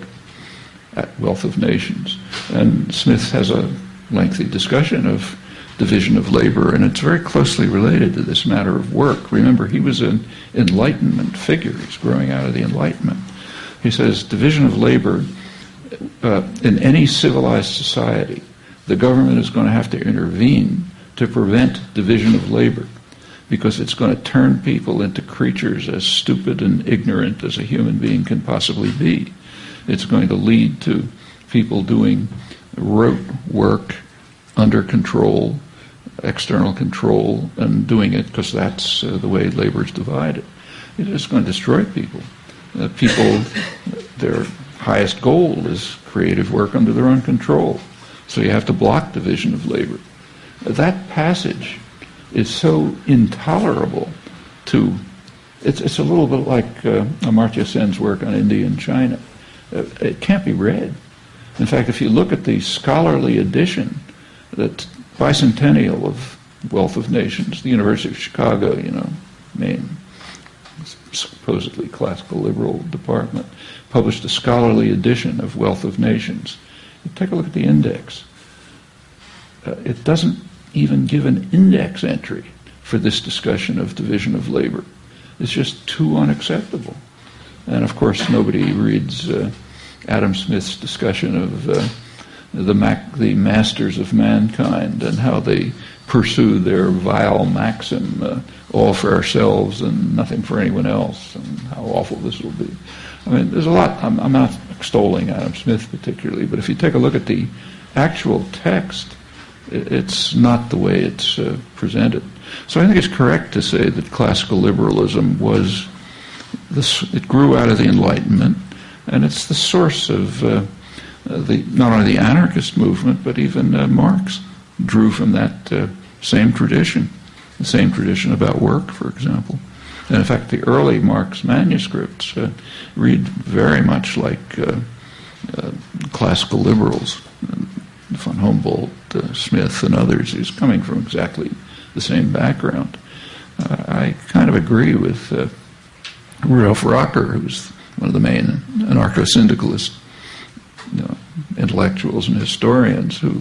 at Wealth of Nations, and Smith has a lengthy discussion of division of labor, and it's very closely related to this matter of work. Remember, he was an Enlightenment figure. He's growing out of the Enlightenment. He says division of labor, in any civilized society, the government is going to have to intervene to prevent division of labor, because it's going to turn people into creatures as stupid and ignorant as a human being can possibly be. It's going to lead to people doing rote work under control, external control, and doing it because that's the way labor is divided. It's just going to destroy people. People, their highest goal is creative work under their own control. So you have to block division of labor. That passage is so intolerable to, it's a little bit like Amartya Sen's work on India and China. It can't be read. In fact, if you look at the scholarly edition, that bicentennial of Wealth of Nations, the University of Chicago, Maine, supposedly classical liberal department, published a scholarly edition of Wealth of Nations. You take a look at the index. It doesn't even give an index entry for this discussion of division of labor. It's just too unacceptable. And of course, nobody reads Adam Smith's discussion of the masters of mankind and how they pursue their vile maxim, all for ourselves and nothing for anyone else, and how awful this will be. I mean, there's a lot. I'm not extolling Adam Smith particularly, but if you take a look at the actual text, it's not the way it's presented. So I think it's correct to say that classical liberalism was this. It grew out of the Enlightenment, and it's the source of not only the anarchist movement, but even Marx drew from that same tradition, the same tradition about work, for example. And in fact, the early Marx manuscripts read very much like classical liberals. Von Humboldt, Smith, and others, is coming from exactly the same background. I kind of agree with Rudolf Rocker, who's one of the main anarcho-syndicalist intellectuals and historians, who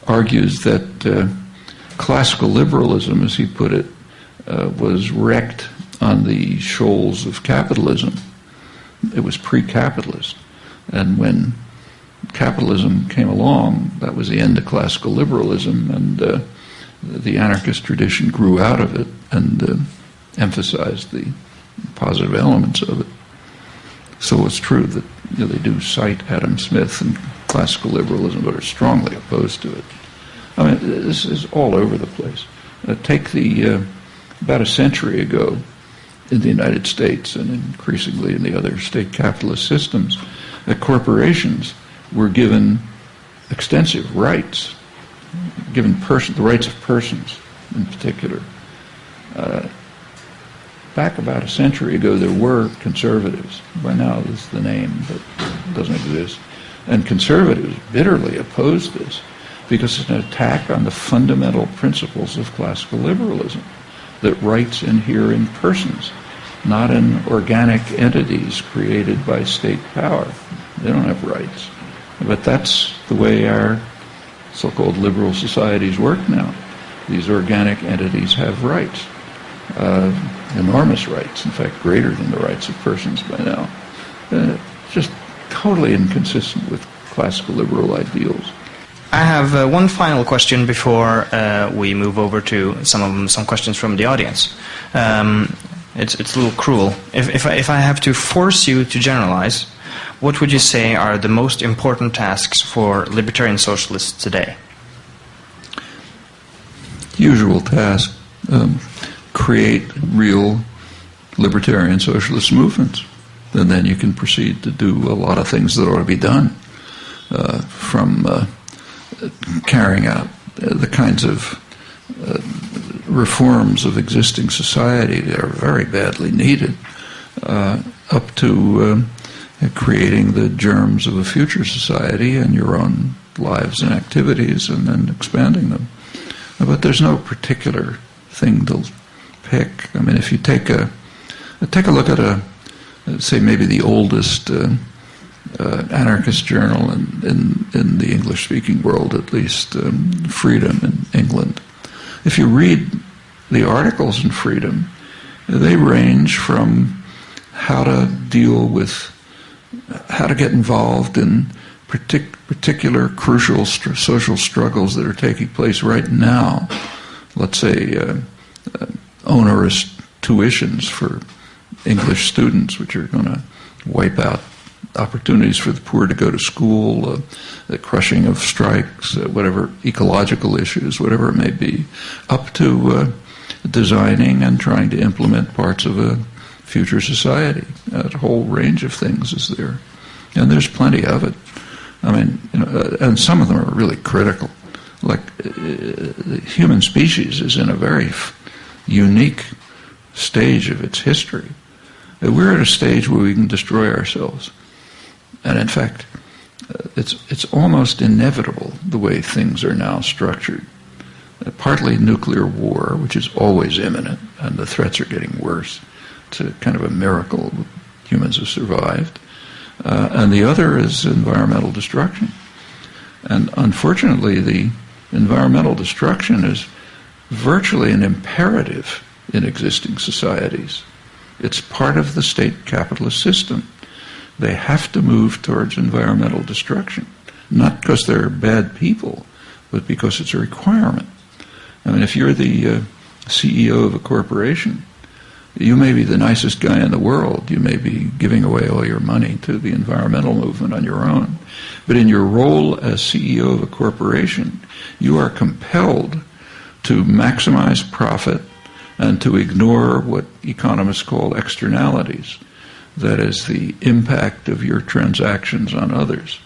argues that classical liberalism, as he put it, was wrecked on the shoals of capitalism. It was pre-capitalist. And when capitalism came along, that was the end of classical liberalism, and the anarchist tradition grew out of it and emphasized the positive elements of it. So it's true that they do cite Adam Smith and classical liberalism, but are strongly opposed to it. I mean, this is all over the place. Take about a century ago in the United States and increasingly in the other state capitalist systems, corporations were given extensive rights, given the rights of persons in particular. Back about a century ago, there were conservatives. By now, this is the name, but it doesn't exist. And conservatives bitterly opposed this because it's an attack on the fundamental principles of classical liberalism, that rights inhere in persons, not in organic entities created by state power. They don't have rights. But that's the way our so-called liberal societies work now. These organic entities have rights, enormous rights, in fact, greater than the rights of persons by now. Just totally inconsistent with classical liberal ideals. I have one final question before we move over to some questions from the audience. It's a little cruel. If I have to force you to generalize, what would you say are the most important tasks for libertarian socialists today? Usual task: create real libertarian socialist movements, and then you can proceed to do a lot of things that ought to be done, from carrying out the kinds of reforms of existing society that are very badly needed, up to creating the germs of a future society in your own lives and activities, and then expanding them. But there's no particular thing to pick. I mean, if you take a look at say maybe the oldest anarchist journal in the English-speaking world, at least, Freedom in England. If you read the articles in Freedom, they range from how to deal with, how to get involved in particular crucial social struggles that are taking place right now. Let's say onerous tuitions for English students, which are going to wipe out opportunities for the poor to go to school, the crushing of strikes, whatever ecological issues, whatever it may be, up to designing and trying to implement parts of a future society. A whole range of things is there, and there's plenty of it. I mean, and some of them are really critical. Like the human species is in a very unique stage of its history. We're at a stage where we can destroy ourselves. And in fact, it's almost inevitable the way things are now structured. Partly nuclear war, which is always imminent, and the threats are getting worse, kind of a miracle humans have survived. And the other is environmental destruction. And unfortunately, the environmental destruction is virtually an imperative in existing societies. It's part of the state capitalist system. They have to move towards environmental destruction, not because they're bad people, but because it's a requirement. I mean, if you're the CEO of a corporation, you may be the nicest guy in the world. You may be giving away all your money to the environmental movement on your own. But in your role as CEO of a corporation, you are compelled to maximize profit and to ignore what economists call externalities. That is, the impact of your transactions on others.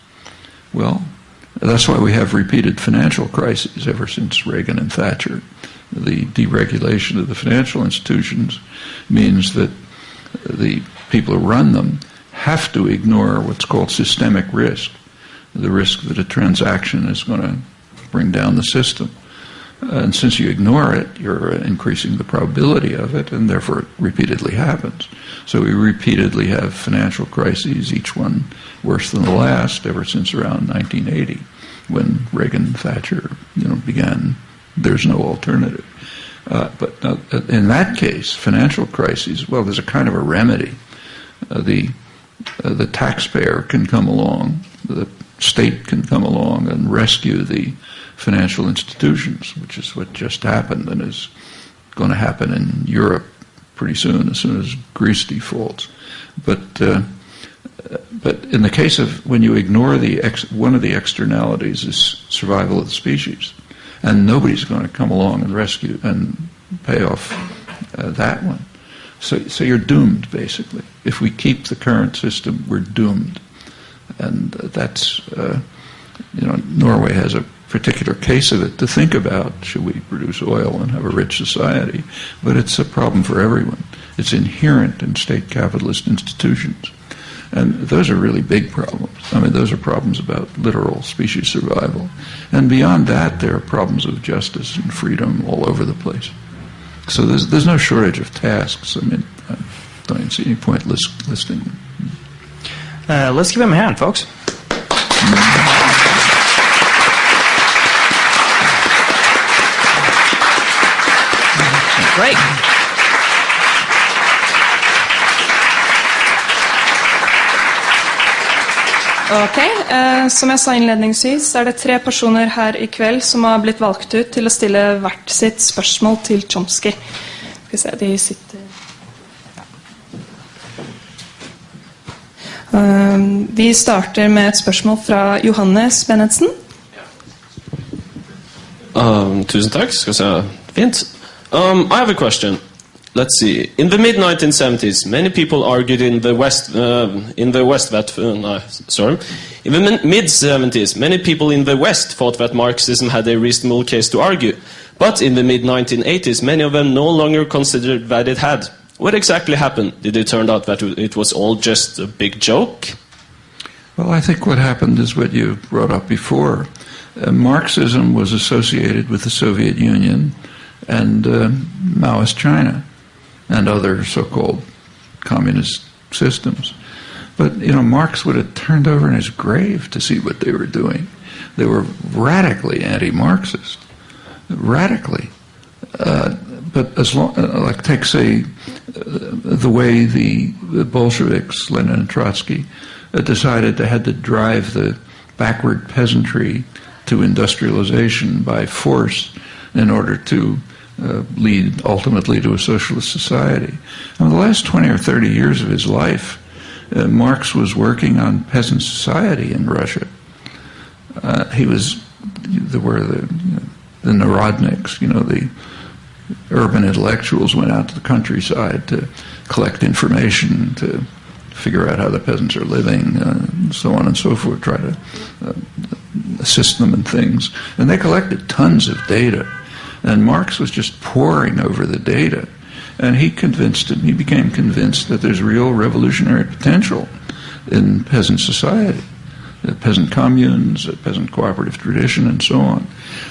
Well, that's why we have repeated financial crises ever since Reagan and Thatcher. The deregulation of the financial institutions means that the people who run them have to ignore what's called systemic risk, the risk that a transaction is going to bring down the system. And since you ignore it, you're increasing the probability of it, and therefore it repeatedly happens. So we repeatedly have financial crises, each one worse than the last, ever since around 1980, when Reagan and Thatcher began. There's no alternative. But in that case, financial crises, well, there's a kind of a remedy. The taxpayer can come along, the state can come along and rescue the financial institutions, which is what just happened and is going to happen in Europe pretty soon, as soon as Greece defaults. But in the case of when you ignore one of the externalities is survival of the species, and nobody's going to come along and rescue and pay off that one. So you're doomed, basically. If we keep the current system, we're doomed. And that's, Norway has a particular case of it to think about. Should we produce oil and have a rich society? But it's a problem for everyone. It's inherent in state capitalist institutions. And those are really big problems. I mean, those are problems about literal species survival. And beyond that, there are problems of justice and freedom all over the place. So there's no shortage of tasks. I mean, I don't even see any point listing them. Let's give him a hand, folks. Great. Ok, som jeg sa innledningsvis, så er det 3 personer her I kveld som har blitt valgt ut til å stille hvert sitt spørsmål til Chomsky. Skal vi se, de sitter... Vi starter med et spørsmål fra Johannes Bennetsen. Tusen takk, skal jeg si fint. I have a question. Let's see. In the mid-1970s, many people argued in the mid-70s, many people in the West thought that Marxism had a reasonable case to argue. But in the mid-1980s, many of them no longer considered that it had. What exactly happened? Did it turn out that it was all just a big joke? Well, I think what happened is what you brought up before. Marxism was associated with the Soviet Union and Maoist China and other so-called communist systems. But, Marx would have turned over in his grave to see what they were doing. They were radically anti-Marxist. Radically. But as long, take, say, the way the Bolsheviks, Lenin and Trotsky, decided they had to drive the backward peasantry to industrialization by force in order to lead ultimately to a socialist society. In the last 20 or 30 years of his life, Marx was working on peasant society in Russia. There were the Narodniks, the urban intellectuals went out to the countryside to collect information, to figure out how the peasants are living, and so on and so forth, try to assist them in things. And they collected tons of data. And Marx was just poring over the data. And he became convinced that there's real revolutionary potential in peasant society, peasant communes, peasant cooperative tradition, and so on.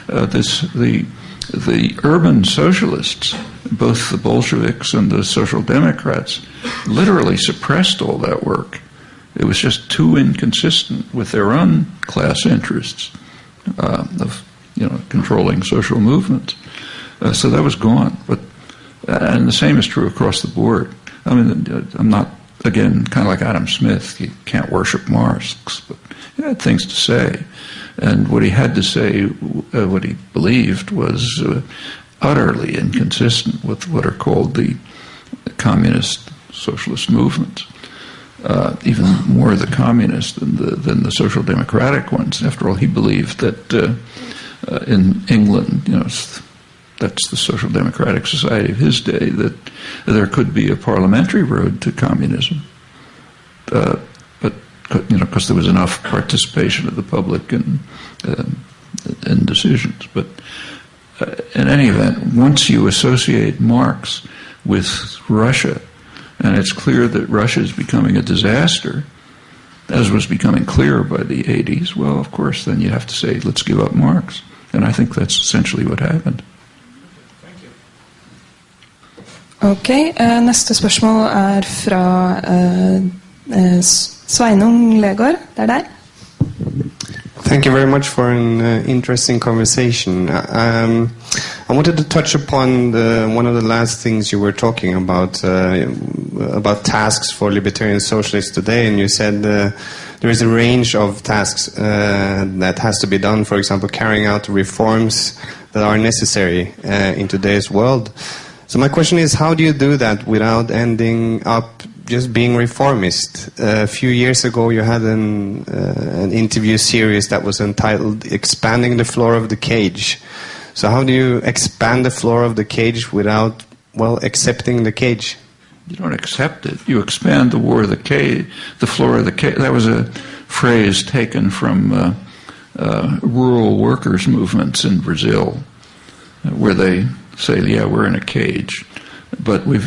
The the urban socialists, both the Bolsheviks and the Social Democrats, literally suppressed all that work. It was just too inconsistent with their own class interests of controlling social movements. So that was gone. And the same is true across the board. I mean, I'm not, again, kind of like Adam Smith. You can't worship Marx, but he had things to say. And what he had to say, what he believed, was utterly inconsistent with what are called the communist socialist movements. Even more the communist than the social democratic ones. After all, he believed that in England, that's the social democratic society of his day, that there could be a parliamentary road to communism. But because there was enough participation of the public in decisions. But in any event, once you associate Marx with Russia, and it's clear that Russia is becoming a disaster, as was becoming clear by the 80s, well, of course, then you have to say, let's give up Marx. And I think that's essentially what happened. Ok, neste spørsmål fra Sveinung Legård. Det deg. Thank you very much for an interesting conversation. I wanted to touch upon one of the last things you were talking about tasks for libertarian socialists today, and you said there is a range of tasks that has to be done, for example, carrying out reforms that are necessary in today's world. So my question is, how do you do that without ending up just being reformist? A few years ago you had an interview series that was entitled Expanding the Floor of the Cage. So how do you expand the floor of the cage without, accepting the cage? You don't accept it. You expand the floor of the cage. That was a phrase taken from rural workers' movements in Brazil, where they say, yeah, we're in a cage, but we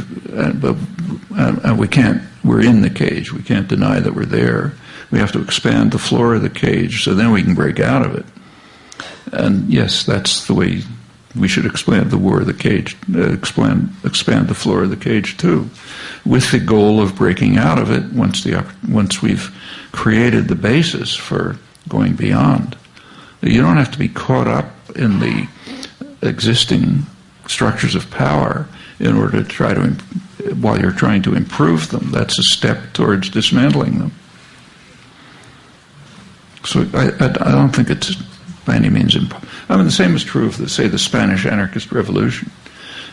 can't. We're in the cage. We can't deny that we're there. We have to expand the floor of the cage, so then we can break out of it. And yes, that's the way we should expand the floor of the cage. Expand the floor of the cage too, with the goal of breaking out of it once we've created the basis for going beyond. You don't have to be caught up in the existing structures of power in order to try to, while you're trying to improve them. That's a step towards dismantling them. So I don't think it's by any means the same is true of, say, the Spanish anarchist revolution.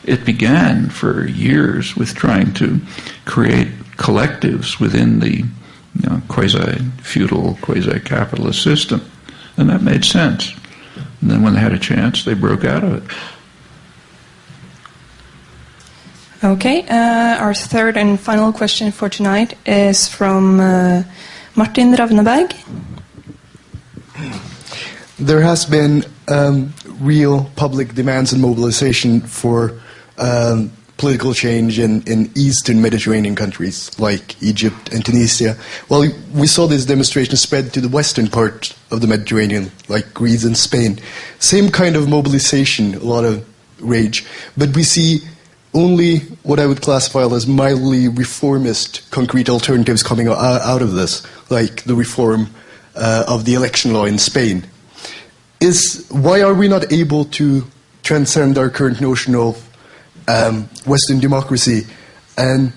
It began for years with trying to create collectives within the quasi-feudal, quasi-capitalist system. And that made sense. And then when they had a chance, they broke out of it. Okay, our third and final question for tonight is from Martin Ravneberg. There has been real public demands and mobilization for political change in Eastern Mediterranean countries like Egypt and Tunisia. Well, we saw this demonstration spread to the western part of the Mediterranean, like Greece and Spain. Same kind of mobilization, a lot of rage. But we see only what I would classify as mildly reformist concrete alternatives coming out of this, like the reform of the election law in Spain. Why are we not able to transcend our current notion of Western democracy? And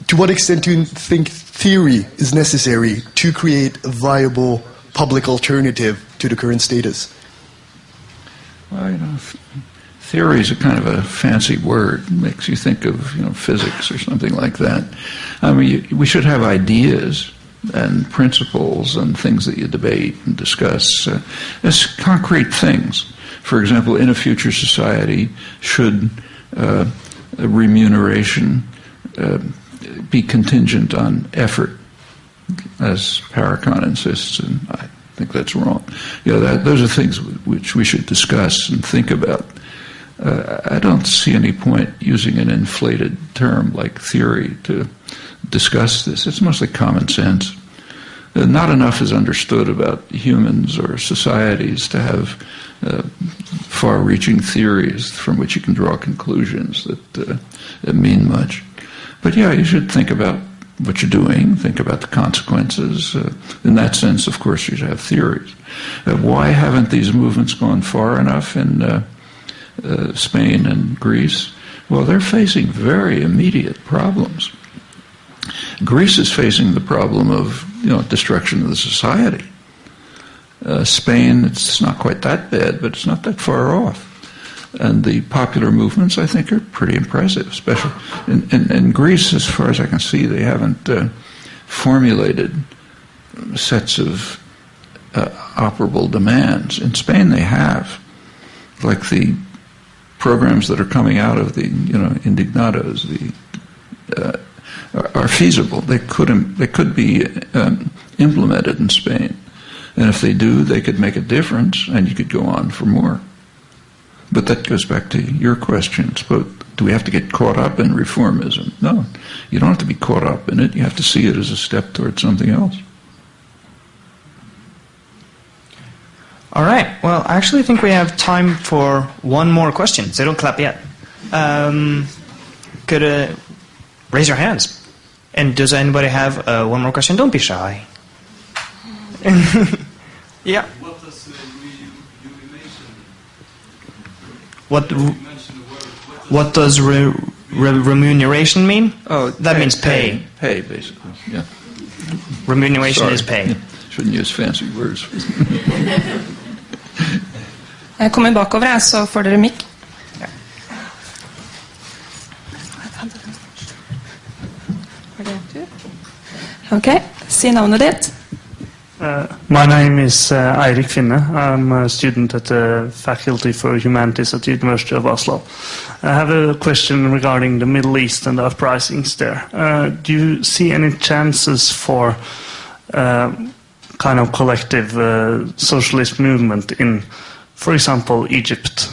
to what extent do you think theory is necessary to create a viable public alternative to the current status? Well, theory is a kind of a fancy word. It makes you think of physics or something like that. I mean, we should have ideas and principles and things that you debate and discuss as concrete things. For example, in a future society, should remuneration be contingent on effort, as Paracon insists, and I think that's wrong. Those are things which we should discuss and think about. I don't see any point using an inflated term like theory to discuss this. It's mostly common sense. Not enough is understood about humans or societies to have far-reaching theories from which you can draw conclusions that mean much. But yeah, you should think about what you're doing, think about the consequences. In that sense, of course, you should have theories. Why haven't these movements gone far enough in Spain and Greece? Well, they're facing very immediate problems. Greece is facing the problem of destruction of the society. Spain, it's not quite that bad, but it's not that far off. And the popular movements, I think, are pretty impressive, especially in Greece, as far as I can see, they haven't formulated sets of operable demands. In Spain, they have, like the programs that are coming out of the indignados, are feasible. They could be implemented in Spain, and if they do, they could make a difference, and you could go on for more. But that goes back to your questions. But do we have to get caught up in reformism? No, you don't have to be caught up in it. You have to see it as a step towards something else. All right. Well, I actually think we have time for one more question, so don't clap yet. Could raise your hands. And does anybody have one more question? Don't be shy. Yeah. What does remuneration mean? What does remuneration mean? Oh, that means pay. Pay, basically. Yeah. Remuneration Sorry. is pay. Yeah. Shouldn't use fancy words. Jeg kommer bakover her, så får dere mikk. Ok, si navnet ditt. My name is Eirik Finne. I'm a student at the Faculty for Humanities at the University of Oslo. I have a question regarding the Middle East and the uprisings there. Do you see any chances for kind of collective socialist movement in, for example, Egypt?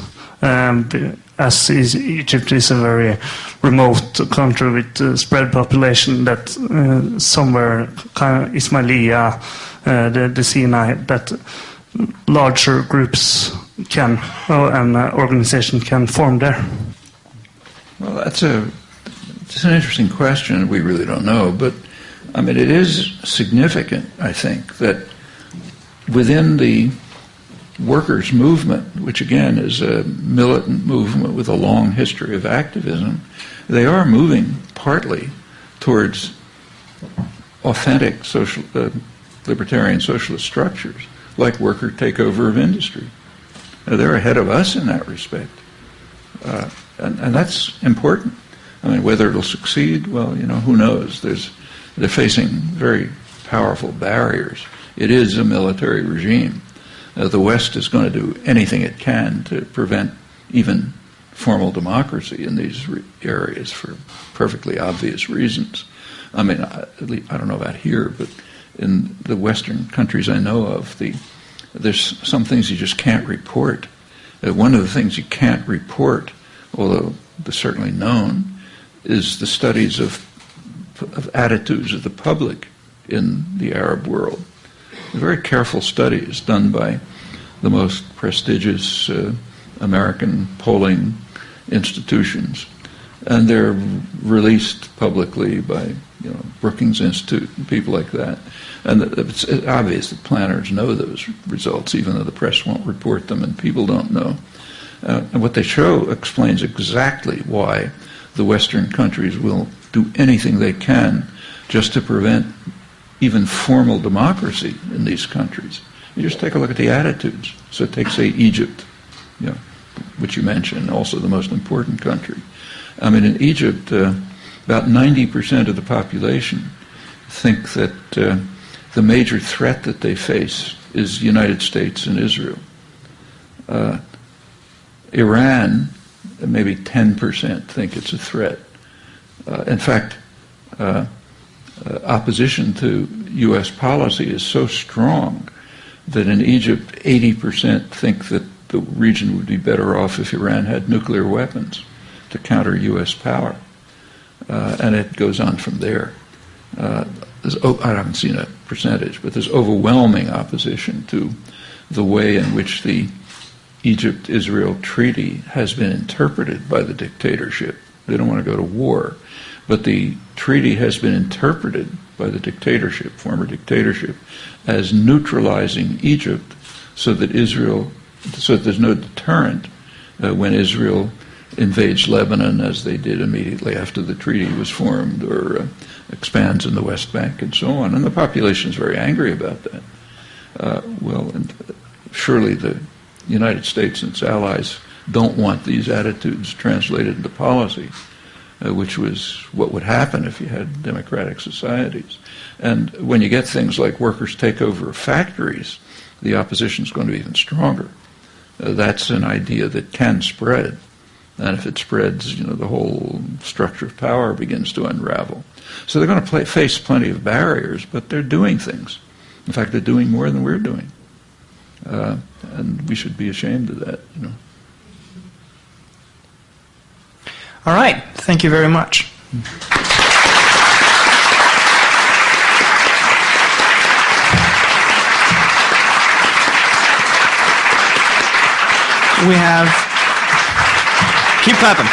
As Egypt is a very remote country with a spread population that somewhere, kind of Ismailia, the Sinai, that larger groups can, and organization can form there? Well, it's an interesting question. We really don't know, but I mean, it is significant, I think, that within the workers' movement, which again is a militant movement with a long history of activism, they are moving partly towards authentic libertarian socialist structures, like worker takeover of industry. They're ahead of us in that respect. And that's important. I mean, whether it'll succeed, well, who knows? They're facing very powerful barriers. It is a military regime. The West is going to do anything it can to prevent even formal democracy in these areas for perfectly obvious reasons. I mean, I don't know about here, but in the Western countries I know of, there's some things you just can't report. One of the things you can't report, although they're certainly known, is the studies of attitudes of the public in the Arab world. Very careful studies done by the most prestigious American polling institutions, and they're released publicly by Brookings Institute and people like that. And it's obvious that planners know those results, even though the press won't report them and people don't know. And what they show explains exactly why the Western countries will do anything they can just to prevent even formal democracy in these countries. You just take a look at the attitudes. So take, say, Egypt, which you mentioned, also the most important country. I mean, in Egypt, about 90% of the population think that the major threat that they face is the United States and Israel. Iran, maybe 10% think it's a threat. In fact, opposition to U.S. policy is so strong that in Egypt, 80% think that the region would be better off if Iran had nuclear weapons to counter U.S. power. And it goes on from there. I haven't seen a percentage, but there's overwhelming opposition to the way in which the Egypt-Israel treaty has been interpreted by the dictatorship. They don't want to go to war, but the treaty has been interpreted by the dictatorship, former dictatorship, as neutralizing Egypt so that there's no deterrent when Israel invades Lebanon, as they did immediately after the treaty was formed, or expands in the West Bank and so on. And the population is very angry about that. And surely the United States and its allies don't want these attitudes translated into policy, which was what would happen if you had democratic societies. And when you get things like workers' takeover of factories, the opposition is going to be even stronger. That's an idea that can spread. And if it spreads, the whole structure of power begins to unravel. So they're going to face plenty of barriers, but they're doing things. In fact, they're doing more than we're doing. And we should be ashamed of that. All right. Thank you very much. We have... Keep clapping.